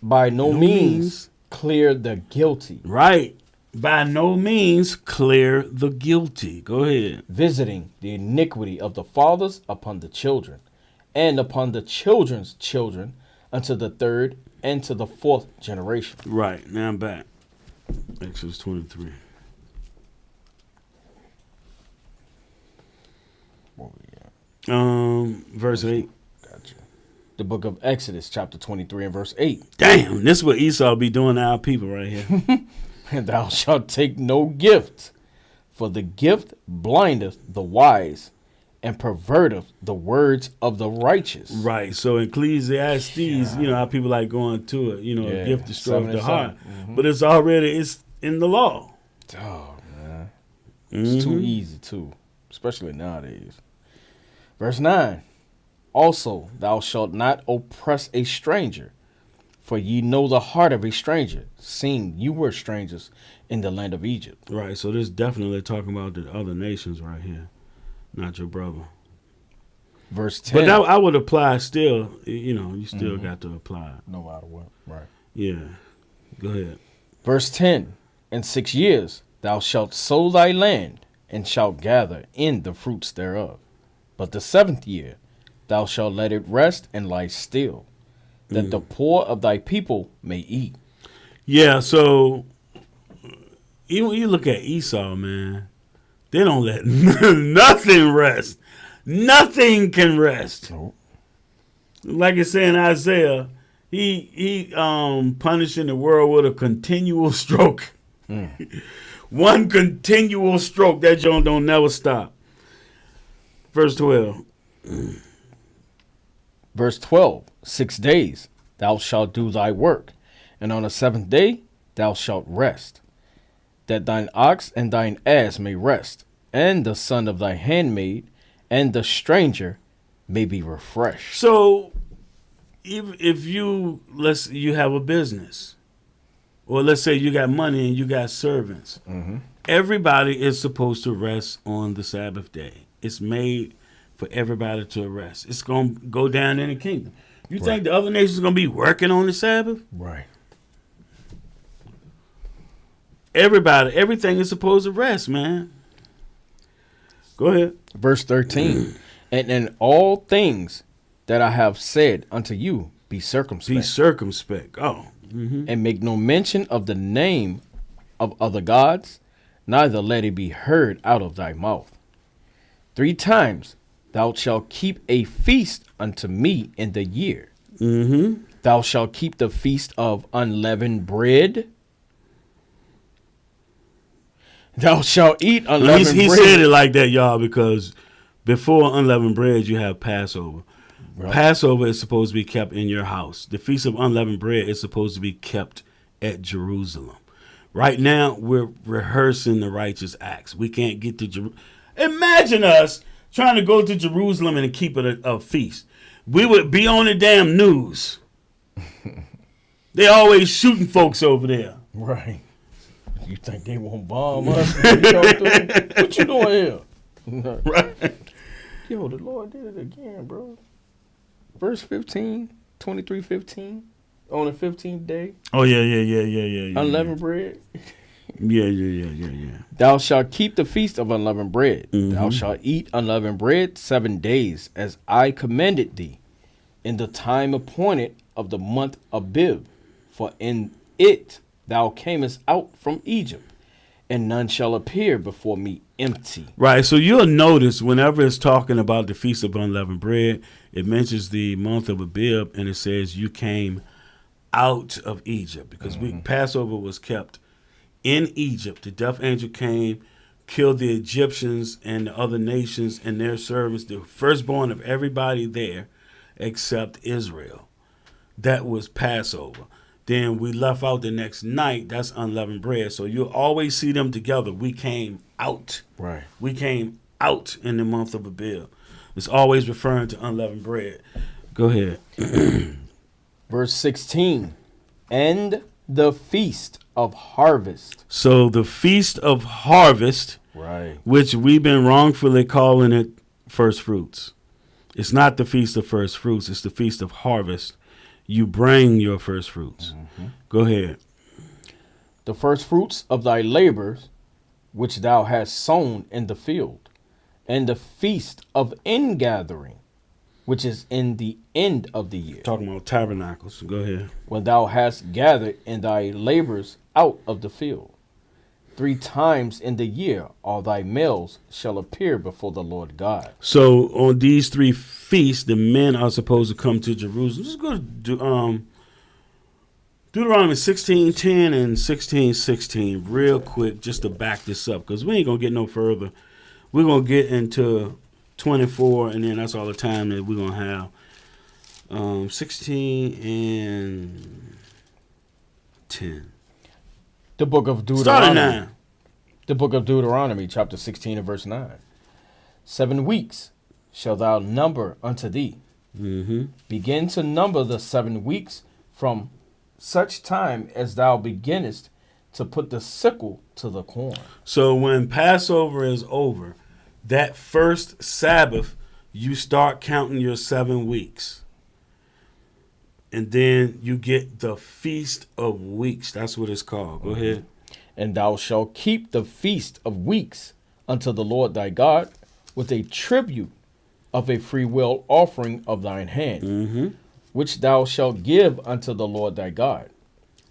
by no means clear the guilty. Right. By no means clear the guilty. Go ahead. Visiting the iniquity of the fathers upon the children, and upon the children's children, unto the third and to the fourth generation. Right. Now I'm back. Exodus 23. What we at? Verse 8. Gotcha. The book of Exodus, chapter 23 and verse 8. Damn, this is what Esau be doing to our people right here. And thou shalt take no gift, for the gift blindeth the wise, and perverteth the words of the righteous. Right. So Ecclesiastes, you know how people like going to it. You know, a gift destroys the heart. But it's in the law. Oh, man. It's too easy, too. Especially nowadays. Verse 9. Also, thou shalt not oppress a stranger, for ye know the heart of a stranger, seeing you were strangers in the land of Egypt. Right. So this definitely talking about the other nations right here, not your brother. Verse 10. But I would apply still. You know, you still got to apply. No matter what. Right. Yeah. Go ahead. Verse 10. In 6 years thou shalt sow thy land, and shalt gather in the fruits thereof. But the 7th year thou shalt let it rest and lie still, that the poor of thy people may eat. Yeah, so you look at Esau, man, they don't let nothing rest. Nothing can rest. Nope. Like it's saying Isaiah, he punishing the world with a continual stroke. One continual stroke. That joint don't never stop. Verse 12. Verse 12, 6 days thou shalt do thy work, and on the seventh day thou shalt rest, that thine ox and thine ass may rest, and the son of thy handmaid, and the stranger may be refreshed. So, if you have a business, or let's say you got money and you got servants, everybody is supposed to rest on the Sabbath day. It's made for everybody to rest. It's going to go down in the kingdom. You think the other nations are going to be working on the Sabbath? Right. Everybody, everything is supposed to rest, man. Go ahead. Verse 13, and in all things that I have said unto you, be circumspect. Be circumspect. Oh. Mm-hmm. And make no mention of the name of other gods, neither let it be heard out of thy mouth. 3 times thou shalt keep a feast unto me in the year. Mm-hmm. Thou shalt keep the feast of unleavened bread. Thou shalt eat unleavened He bread. said it like that, y'all, because before unleavened bread, you have Passover. Right. Passover is supposed to be kept in your house. The Feast of Unleavened Bread is supposed to be kept at Jerusalem. Right now, we're rehearsing the righteous acts. We can't get to Jerusalem. Imagine us trying to go to Jerusalem and keep it a feast. We would be on the damn news. They always shooting folks over there. Right. You think they won't bomb us? What you doing here? Right. Yo, the Lord did it again, bro. Verse 15, 23:15, on the 15th day, Oh, yeah. unleavened bread. Yeah. Thou shalt keep the feast of unleavened bread. Mhm. Thou shalt eat unleavened bread 7 days, as I commanded thee, in the time appointed of the month Abib. For in it thou camest out from Egypt, and none shall appear before me empty. Right, so you'll notice whenever it's talking about the Feast of Unleavened Bread, it mentions the month of Abib, and it says you came out of Egypt, because Passover was kept in Egypt. The death angel came, killed the Egyptians and the other nations and their servants, the firstborn of everybody there except Israel. That was Passover. Then we left out the next night. That's unleavened bread. So you'll always see them together. We came out. Right. We came out in the month of Abib. It's always referring to unleavened bread. Go ahead. Verse 16, and the feast of harvest. So the Feast of Harvest, Right. which we've been wrongfully calling it first fruits. It's not the Feast of First Fruits. It's the Feast of Harvest. You bring your first fruits. Go ahead. The first fruits of thy labors, which thou hast sown in the field, and the feast of ingathering, which is in the end of the year, Talking about tabernacles. Go ahead. when thou hast gathered in thy labors out of the field. 3 times in the year all thy males shall appear before the Lord God. So on these 3 feasts, the men are supposed to come to Jerusalem. Let's go to Deuteronomy 16:10 and 16:16 real quick, just to back this up, because we ain't gonna get no further. We're gonna get into 24, and then that's all the time that we're gonna have. 16 and 10. The book of Start at Deuteronomy. 9. The book of Deuteronomy, chapter 16 and verse 9. 7 weeks shall thou number unto thee. Mm-hmm. Begin to number the 7 weeks from such time as thou beginnest to put the sickle to the corn. So when Passover is over, that first Sabbath, you start counting your 7 weeks. And then you get the Feast of Weeks. That's what it's called. Go ahead. And thou shalt keep the feast of weeks unto the Lord thy God with a tribute of a freewill offering of thine hand, Mm-hmm. which thou shalt give unto the Lord thy God,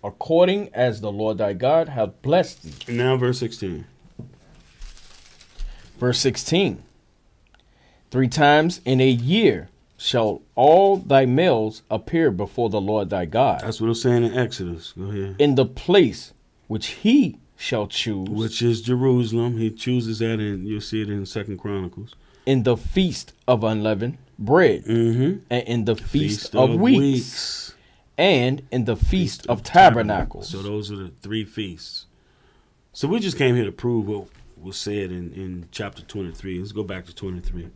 according as the Lord thy God hath blessed thee. Now verse 16. Verse 16. 3 times in a year shall all thy males appear before the Lord thy God, That's what it's saying in Exodus. Go ahead. in the place which he shall choose, Which is Jerusalem. He chooses that, and you'll see it in 2 Chronicles. in the feast of unleavened bread, and in the feast of weeks, and in the feast of tabernacles. So those are the 3 feasts. So we just came here to prove what was said in chapter 23. Let's go back to 23.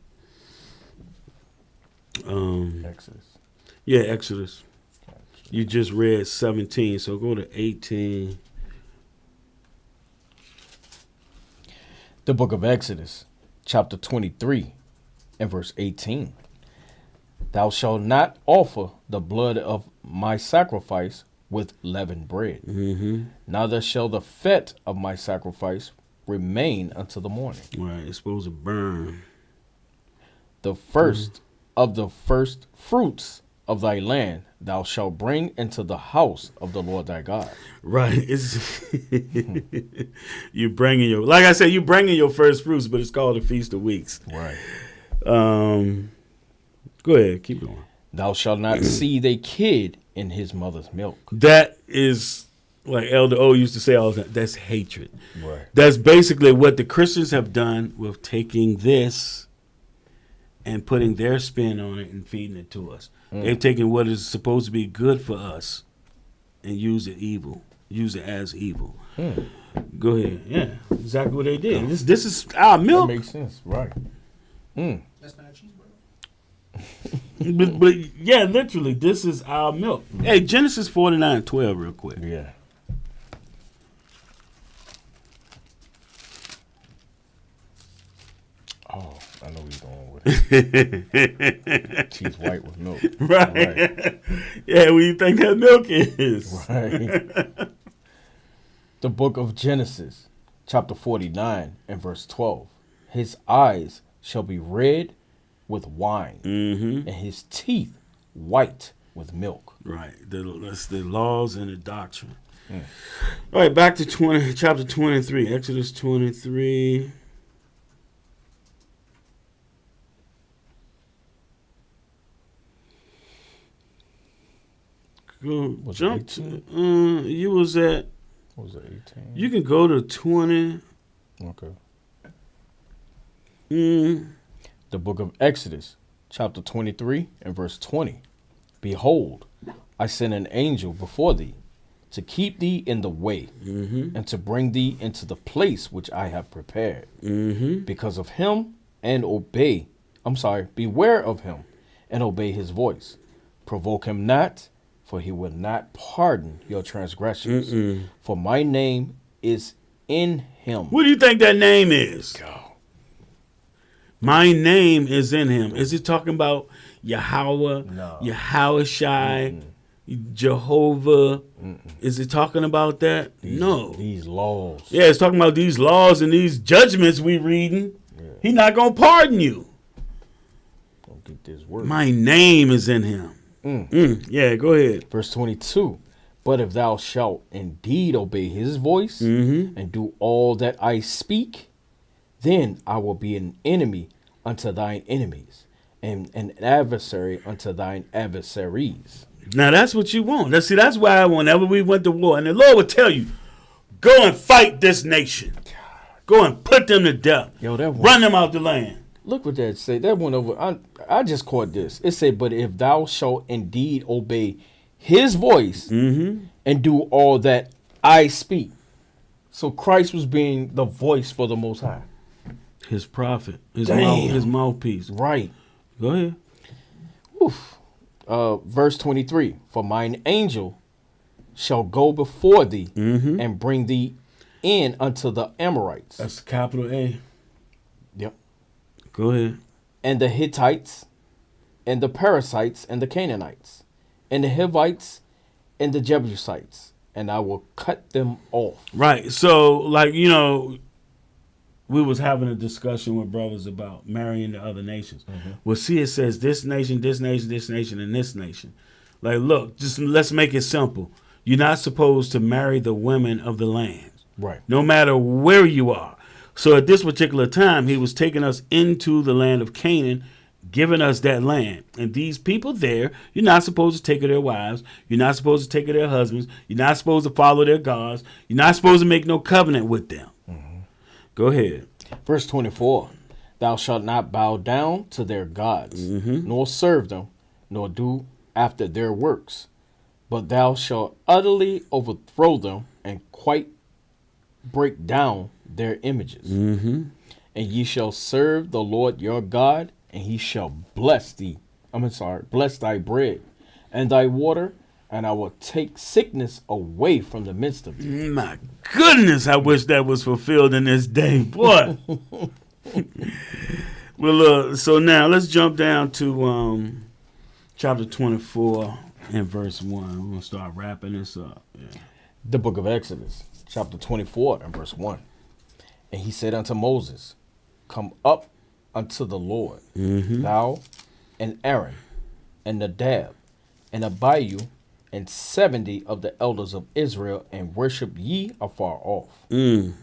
Exodus. Yeah, Exodus. You just read 17, so go to 18. The book of Exodus, chapter 23, and verse 18. Thou shalt not offer the blood of my sacrifice with leavened bread. Neither shall the fat of my sacrifice remain until the morning. Right, it's supposed to burn. The first of the first fruits of thy land thou shalt bring into the house of the Lord thy God. Right, it's you bringing your, like I said, you bringing your first fruits, but it's called the Feast of Weeks. Right. Go ahead, keep going. Thou shalt not seethe a kid in his mother's milk. That is, like Elder O used to say all the time, that's hatred. Right. That's basically what the Christians have done with taking this and putting their spin on it and feeding it to us. They've taken what is supposed to be good for us and use it as evil. Go ahead. Yeah, exactly what they did. This is our milk. That makes sense. Right. That's not a cheeseburger. but yeah, literally, this is our milk. Hey, Genesis 49:12 real quick. Yeah. Oh, I know where you're going with it. Cheese white with milk. Right. Yeah, what do you think that milk is? Right. The book of Genesis, chapter 49 and verse 12. His eyes shall be red with wine, and his teeth white with milk. Right. That's the laws and the doctrine. All right, back to chapter 23, Exodus 23. Go Was it jump 18? to, you was at, What was it, 18? you can go to 20. Okay. Mm. The book of Exodus, chapter 23 and verse 20. Behold, I send an angel before thee to keep thee in the way and to bring thee into the place which I have prepared. Because of him and beware of him and obey his voice. Provoke him not, for he will not pardon your transgressions. For my name is in him. What do you think that name is? Go. My name is in him. Is he talking about Yahweh, No. Yahushai, Jehovah? Is he talking about that? No. These laws. Yeah, it's talking about these laws and these judgments we reading. Yeah. He's not going to pardon you. Don't get this word. My name is in him. Yeah, go ahead. Verse 22. But if thou shalt indeed obey his voice and do all that I speak, then I will be an enemy unto thine enemies and an adversary unto thine adversaries. Now, that's what you want. That's why whenever we went to war, and the Lord would tell you, go and fight this nation. Go and put them to death. Yo, that one, Run them out the land. look what that say. That went over. I just caught this. It said, but if thou shalt indeed obey his voice and do all that I speak. So Christ was being the voice for the Most High. His prophet, Damn. his mouthpiece. Right. Go ahead. Oof. Verse 23. For mine angel shall go before thee and bring thee in unto the Amorites. That's capital A. Yep. Go ahead. And the Hittites and the Perizzites and the Canaanites and the Hivites and the Jebusites, and I will cut them off. Right. So, like, we was having a discussion with brothers about marrying the other nations. Well, see, it says this nation, this nation, this nation, and this nation. Like, look, just let's make it simple. You're not supposed to marry the women of the land. Right. No matter where you are. So at this particular time, he was taking us into the land of Canaan, giving us that land. And these people there, you're not supposed to take of their wives. You're not supposed to take of their husbands. You're not supposed to follow their gods. You're not supposed to make no covenant with them. Go ahead. Verse 24. Thou shalt not bow down to their gods, nor serve them, nor do after their works. But thou shalt utterly overthrow them and quite break down their images. And ye shall serve the Lord your God, and he shall bless thee. Bless thy bread and thy water, and I will take sickness away from the midst of thee. My goodness, I wish that was fulfilled in this day, boy. Well, so now let's jump down to chapter 24 and verse 1. We're going to start wrapping this up. Yeah. The book of Exodus, chapter 24 and verse 1. And he said unto Moses, Come up unto the Lord, thou and Aaron and Nadab and Abihu and 70 of the elders of Israel, and worship ye afar off. And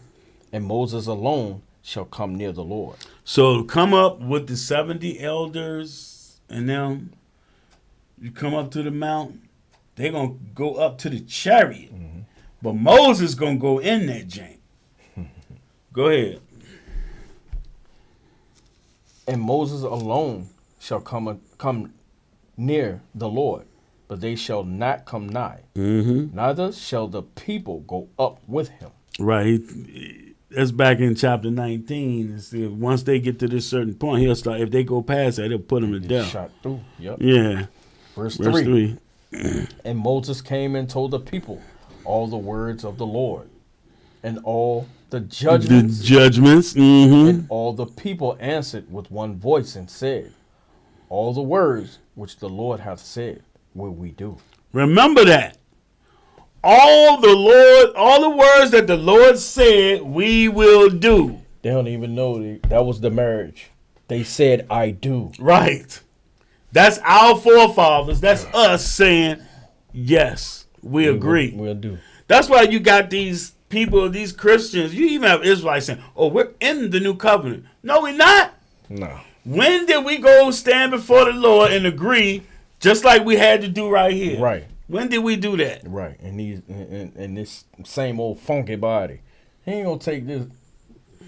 Moses alone shall come near the Lord. So come up with the 70 elders, and them, you come up to the mountain, they're going to go up to the chariot. But Moses going to go in that jank. Go ahead. And Moses alone shall come near the Lord, but they shall not come nigh. Neither shall the people go up with him. Right. That's back in chapter 19. Once they get to this certain point, he'll start. If they go past that, he'll put them to death. Shot through. Yep. Yeah. Verse 3. And Moses came and told the people all the words of the Lord, and all the judgments. And all the people answered with one voice and said, All the words which the Lord hath said will we do. Remember that. All the words that the Lord said, we will do. They don't even know that was the marriage. They said, I do. Right. That's our forefathers. That's us saying, yes, we agree. We'll do. That's why you got these people, these Christians. You even have Israelites saying, oh, we're in the new covenant. No, we're not. No. When did we go stand before the Lord and agree, just like we had to do right here? Right. When did we do that? Right. And this same old funky body. He ain't gonna take this.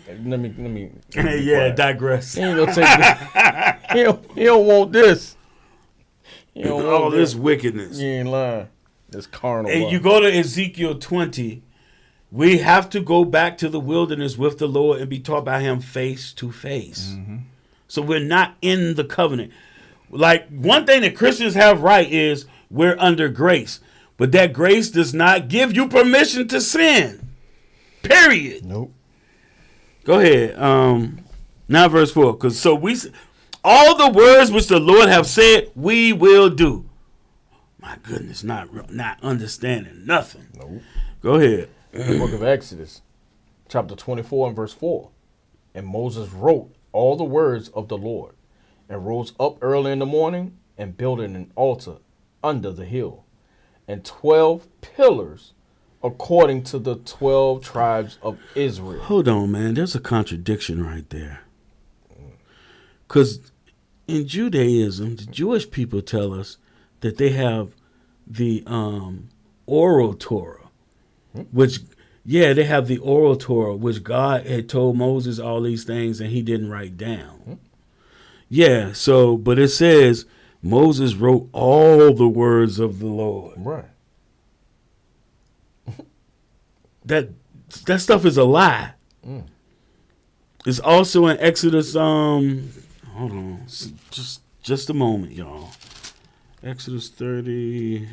Let me Yeah, digress. He ain't gonna take this. He don't want this. He don't All want this wickedness. You ain't lying. This carnal. And you go to Ezekiel 20, we have to go back to the wilderness with the Lord and be taught by him face to face. So we're not in the covenant. Like, one thing that Christians have right is we're under grace. But that grace does not give you permission to sin. Period. Nope. Go ahead. Now verse 4. All the words which the Lord have said, we will do. My goodness, not understanding nothing. Nope. Go ahead. The book of Exodus, chapter 24 and verse 4. And Moses wrote all the words of the Lord, and rose up early in the morning, and built an altar under the hill, and 12 pillars according to the 12 tribes of Israel. Hold on, man. There's a contradiction right there. Because in Judaism, the Jewish people tell us that they have the oral Torah, they have the oral Torah, which God had told Moses all these things and he didn't write down. Yeah, so, but it says Moses wrote all the words of the Lord. Right. That stuff is a lie. It's also in Exodus, hold on, just a moment, y'all. Exodus 30.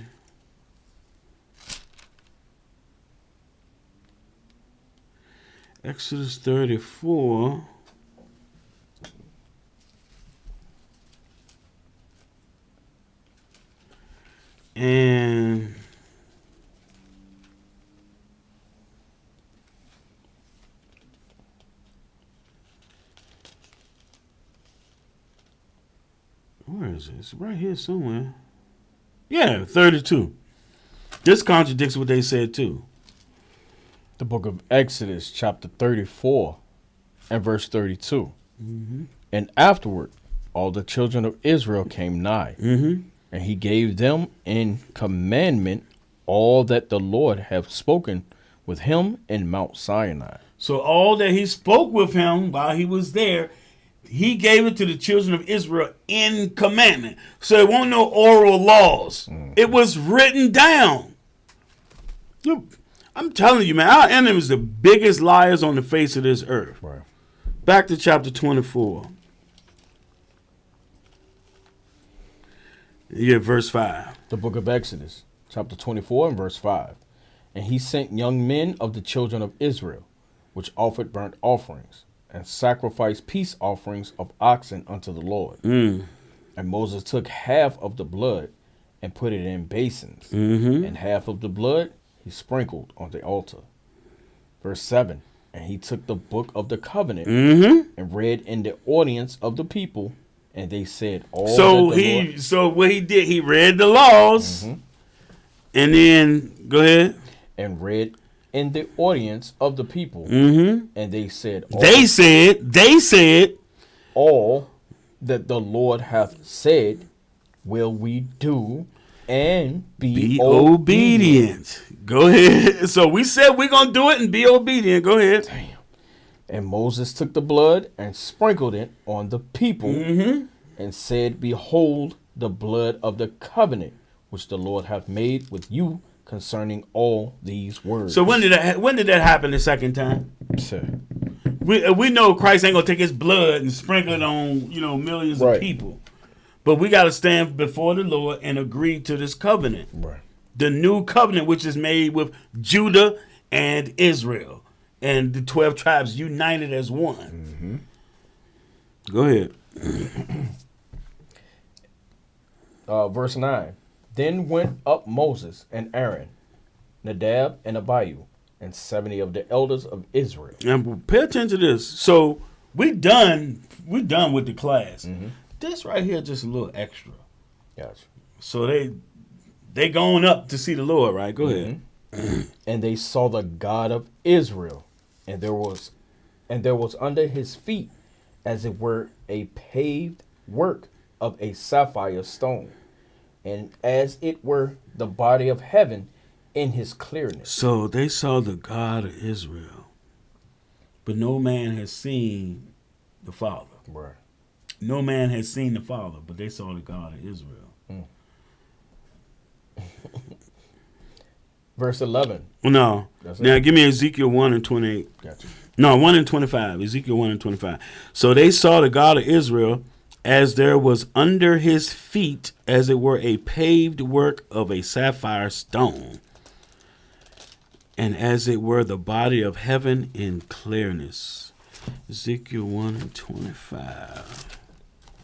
Exodus 34. And where is it? It's right here somewhere. Yeah, 32. This contradicts what they said too. The book of Exodus, chapter 34 and verse 32. And afterward, all the children of Israel came nigh, and he gave them in commandment all that the Lord hath spoken with him in Mount Sinai. So all that he spoke with him while he was there, he gave it to the children of Israel in commandment. So there won't no oral laws. It was written down. I'm telling you, man, our enemies are the biggest liars on the face of this earth. Right. Back to chapter 24. Yeah, verse 5. The book of Exodus, chapter 24 and verse 5. And he sent young men of the children of Israel, which offered burnt offerings, and sacrificed peace offerings of oxen unto the Lord. And Moses took half of the blood and put it in basins, and half of the blood he sprinkled on the altar. Verse 7. And he took the book of the covenant and read in the audience of the people, and they said all So that the Lord... so what he did, he read the laws, and then go ahead. and read in the audience of the people, and they said They said all that the Lord hath said will we do, and be obedient. Go ahead. So we said we're gonna do it and be obedient. Go ahead. Damn. And Moses took the blood and sprinkled it on the people, and said, Behold the blood of the covenant which the Lord hath made with you concerning all these words. So when did that happen the second time? Sir. We know Christ ain't gonna take his blood and sprinkle it on millions of people, but we got to stand before the Lord and agree to this covenant, Right. the new covenant which is made with Judah and Israel and the 12 tribes united as one. Go ahead. Verse 9. Then went up Moses and Aaron, Nadab and Abihu, and 70 of the elders of Israel. And pay attention to this. So we done with the class. This right here just a little extra. Gotcha. So they going up to see the Lord, right? Go ahead. And they saw the God of Israel, and there was under his feet as it were a paved work of a sapphire stone, and as it were the body of heaven in his clearness. So they saw the God of Israel, but no man has seen the Father. Right. No man has seen the Father, but they saw the God of Israel. Verse 11. No. That's Now it. give me Ezekiel 1 and 28. Gotcha. No, 1 and 25. Ezekiel 1 and 25. So they saw the God of Israel as there was under his feet, as it were a paved work of a sapphire stone, and as it were the body of heaven in clearness. Ezekiel 1 and 25.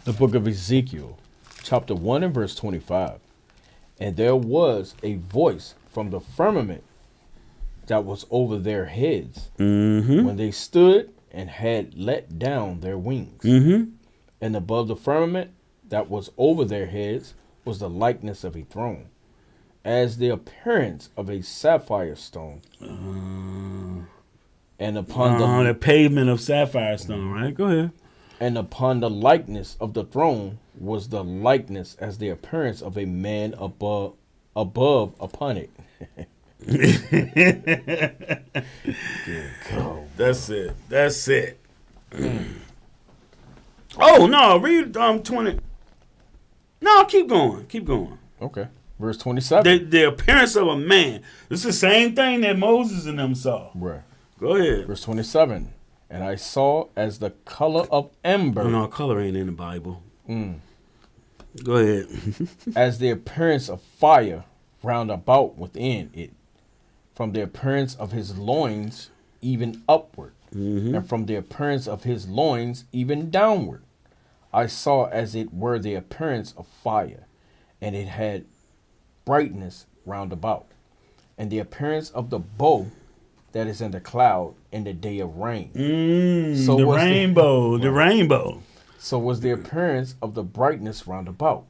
The book of Ezekiel, chapter 1 and verse 25. And there was a voice from the firmament that was over their heads when they stood and had let down their wings. And above the firmament that was over their heads was the likeness of a throne, as the appearance of a sapphire stone. And upon The pavement of sapphire stone, right? Go ahead. And upon the likeness of the throne was the likeness as the appearance of a man above upon it. That's it. That's it. Oh no, read 20. No, keep going. Keep going. Okay. Verse 27. The appearance of a man. It's the same thing that Moses and them saw. Right. Go ahead. Verse 27. And I saw as the color of ember, No, color ain't in the Bible. Go ahead. as the appearance of fire round about within it, from the appearance of his loins even upward, and from the appearance of his loins even downward. I saw as it were the appearance of fire, and it had brightness round about, and the appearance of the bow that is in the cloud in the day of rain. So the was rainbow. The rainbow. So was the appearance of the brightness round about.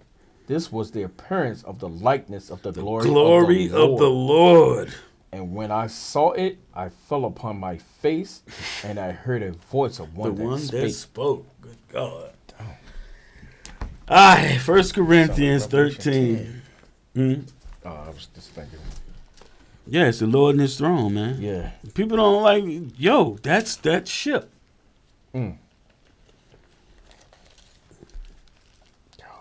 This was the appearance of the likeness of the glory of the Lord. And when I saw it, I fell upon my face, and I heard a voice of one, that spoke. Good God. All right, 1 Corinthians 13. I was just thinking. Yeah, it's the Lord and his throne, man. Yeah. People don't like, that's that ship.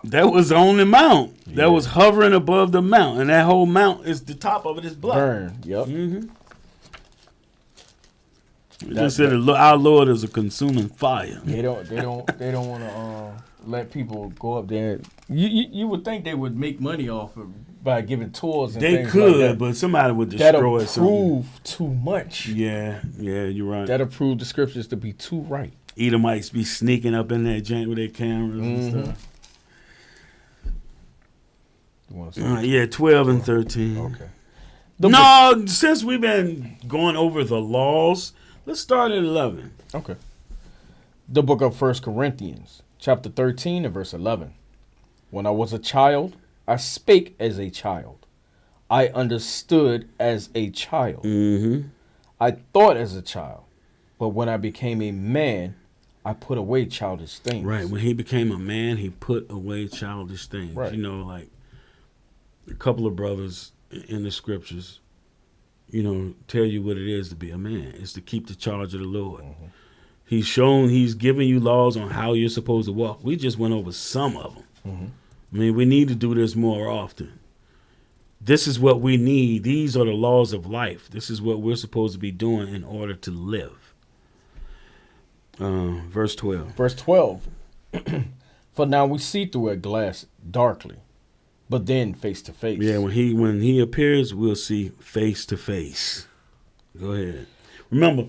That was on the mount. Yeah. That was hovering above the mount, and that whole mount is the top of it is black. Burn. Yep. Mm-hmm. That- Just said our Lord is a consuming fire. They don't want to let people go up there. You would think they would make money off of by giving tours and They things could, like that. but somebody would That'll destroy something. prove too much. Yeah, you're right. That'll prove the scriptures to be too right. Edomites be sneaking up in that jank with their cameras and stuff. You want to say? Yeah, 12 and 13. Okay. No, since we've been going over the laws, let's start at 11. Okay. The book of 1 Corinthians, chapter 13 and verse 11. When I was a child, I spake as a child. I understood as a child. Mm-hmm. I thought as a child. But when I became a man, I put away childish things. Right. When he became a man, he put away childish things. Right. You know, like a couple of brothers in the scriptures, you know, tell you what it is to be a man. It's to keep the charge of the Lord. Mm-hmm. He's giving you laws on how you're supposed to walk. We just went over some of them. Mm-hmm. I mean, we need to do this more often. This is what we need. These are the laws of life. This is what we're supposed to be doing in order to live. Verse 12. Verse 12. For now we see through a glass darkly, but then face to face. Yeah, when he appears, we'll see face to face. Go ahead. Remember,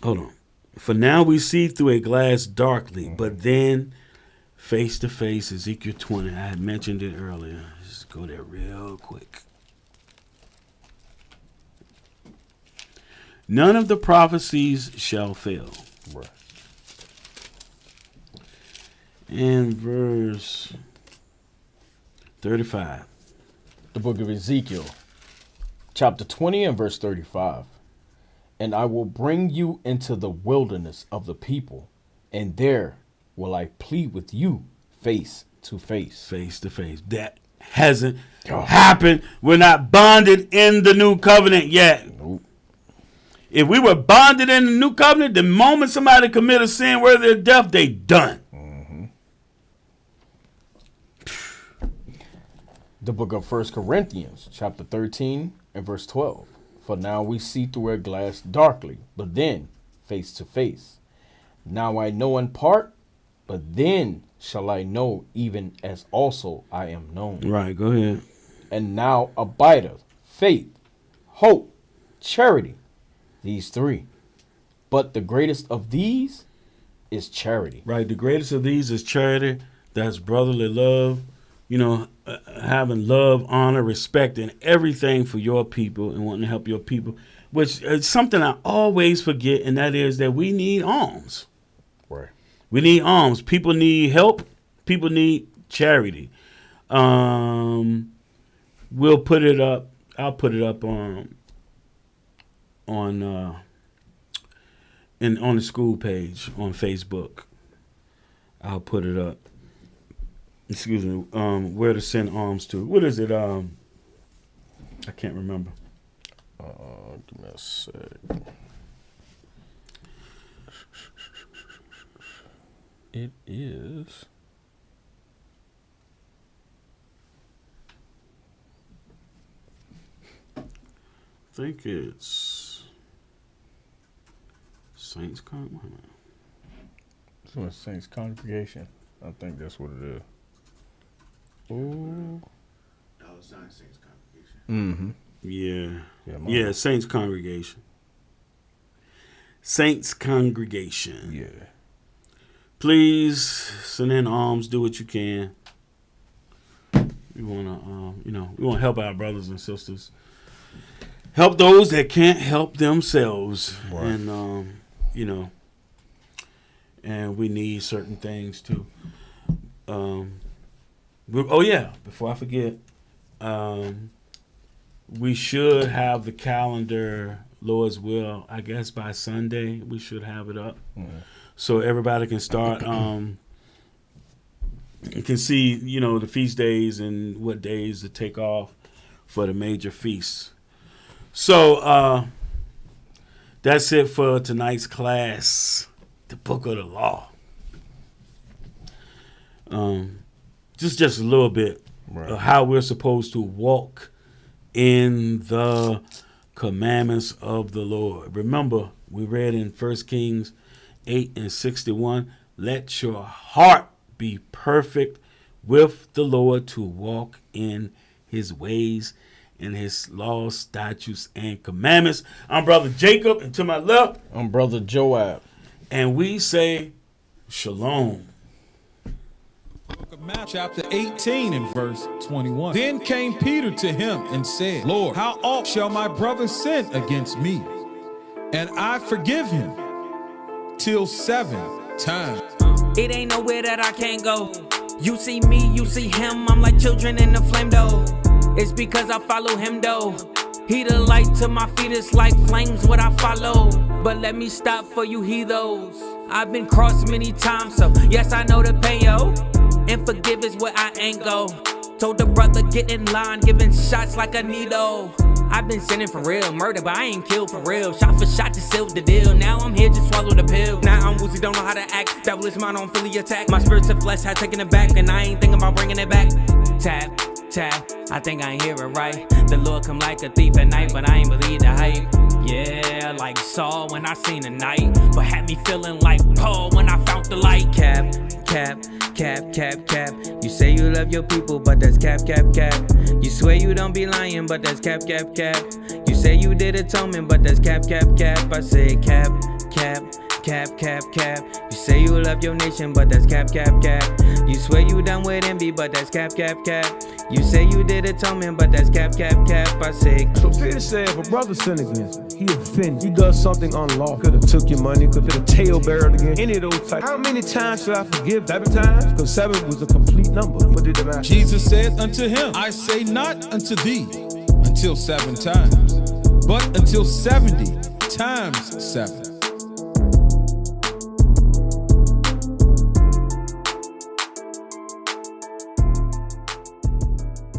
hold on. For now we see through a glass darkly, but then face to face. Ezekiel 20. I had mentioned it earlier. Just go there real quick. None of the prophecies shall fail. Right. And verse 35. The book of Ezekiel, chapter 20 and verse 35. And I will bring you into the wilderness of the people, and there will I plead with you face to face. Face to face. That hasn't happened. We're not bonded in the new covenant yet. Nope. If we were bonded in the new covenant, the moment somebody commit a sin worthy of death, they done. The book of 1 Corinthians, chapter 13 and verse 12. For now we see through a glass darkly, but then face to face. Now I know in part, but then shall I know even as also I am known. Right, go ahead. And now abideth faith, hope, charity, these three. But the greatest of these is charity. Right, the greatest of these is charity. That's brotherly love. You know, having love, honor, respect, and everything for your people and wanting to help your people, which is something I always forget, and that is that we need alms. Right. We need alms. People need help. People need charity. We'll put it up. I'll put it up on the school page on Facebook. I'll put it up. Excuse me. Where to send alms to? What is it? I can't remember. Give me a sec. It is. I think it's Saintscongregation. Saintscongregation. I think that's what it is. Oh. $sign Saints Congregation. Mm-hmm. Yeah. Yeah. Saints Congregation. Saints Congregation. Yeah. Please send in alms. Do what you can. We wanna, we wanna help our brothers and sisters. Help those that can't help themselves, Right. and and we need certain things too. Before I forget, we should have the calendar, Lord's will, I guess by Sunday. We should have it up. Mm-hmm. So everybody can start, can see, the feast days and what days to take off for the major feasts. So that's it for tonight's class, the Book of the Law. just a little bit of how we're supposed to walk in the commandments of the Lord. Remember, we read in 1 Kings 8:61, let your heart be perfect with the Lord to walk in his ways and his laws, statutes, and commandments. I'm Brother Jacob, and to my left, I'm Brother Joab. and we say shalom. Book of Matthew, chapter 18 and verse 21. Then came Peter to him and said, Lord, how oft shall my brother sin against me, and I forgive him? Till 7 times. It ain't nowhere that I can't go. You see me, you see him, I'm like children in the flame though. It's because I follow him though. He the light to my feet, it's like flames what I follow. But let me stop for you heathos. I've been crossed many times, so yes, I know the pain, yo. And forgive is where I ain't go. Told the brother get in line, giving shots like a needle. I've been sinning for real, murder, but I ain't killed for real. Shot for shot to seal the deal. Now I'm here to swallow the pill. Now I'm woozy, don't know how to act. Devil is mine, don't fully attack. My spirit to flesh had taken it back, and I ain't thinking about bringing it back. Tap, tap, I think I ain't hear it right. The Lord come like a thief at night, but I ain't believe the hype. Yeah, like Saul when I seen the night, but had me feeling like Paul when I found the light. Cap, cap, cap, cap, cap. You say you love your people, but that's cap, cap, cap. You swear you don't be lying, but that's cap, cap, cap. You say you did atonement, but that's cap, cap, cap. I say cap, cap, cap, cap, cap. You say you love your nation, but that's cap, cap, cap. You swear you done with envy, but that's cap, cap, cap. You say you did atonement, but that's cap, cap, cap. I say. So Peter said, if a brother sin against me, he offends, he does something unlawful, could have took your money, could have tail buried again, any of those types. How many times should I forgive? 7 times? Because 7 was a complete number. What did the matter? Jesus said unto him, I say not unto thee until 7 times, but until 70 times 7.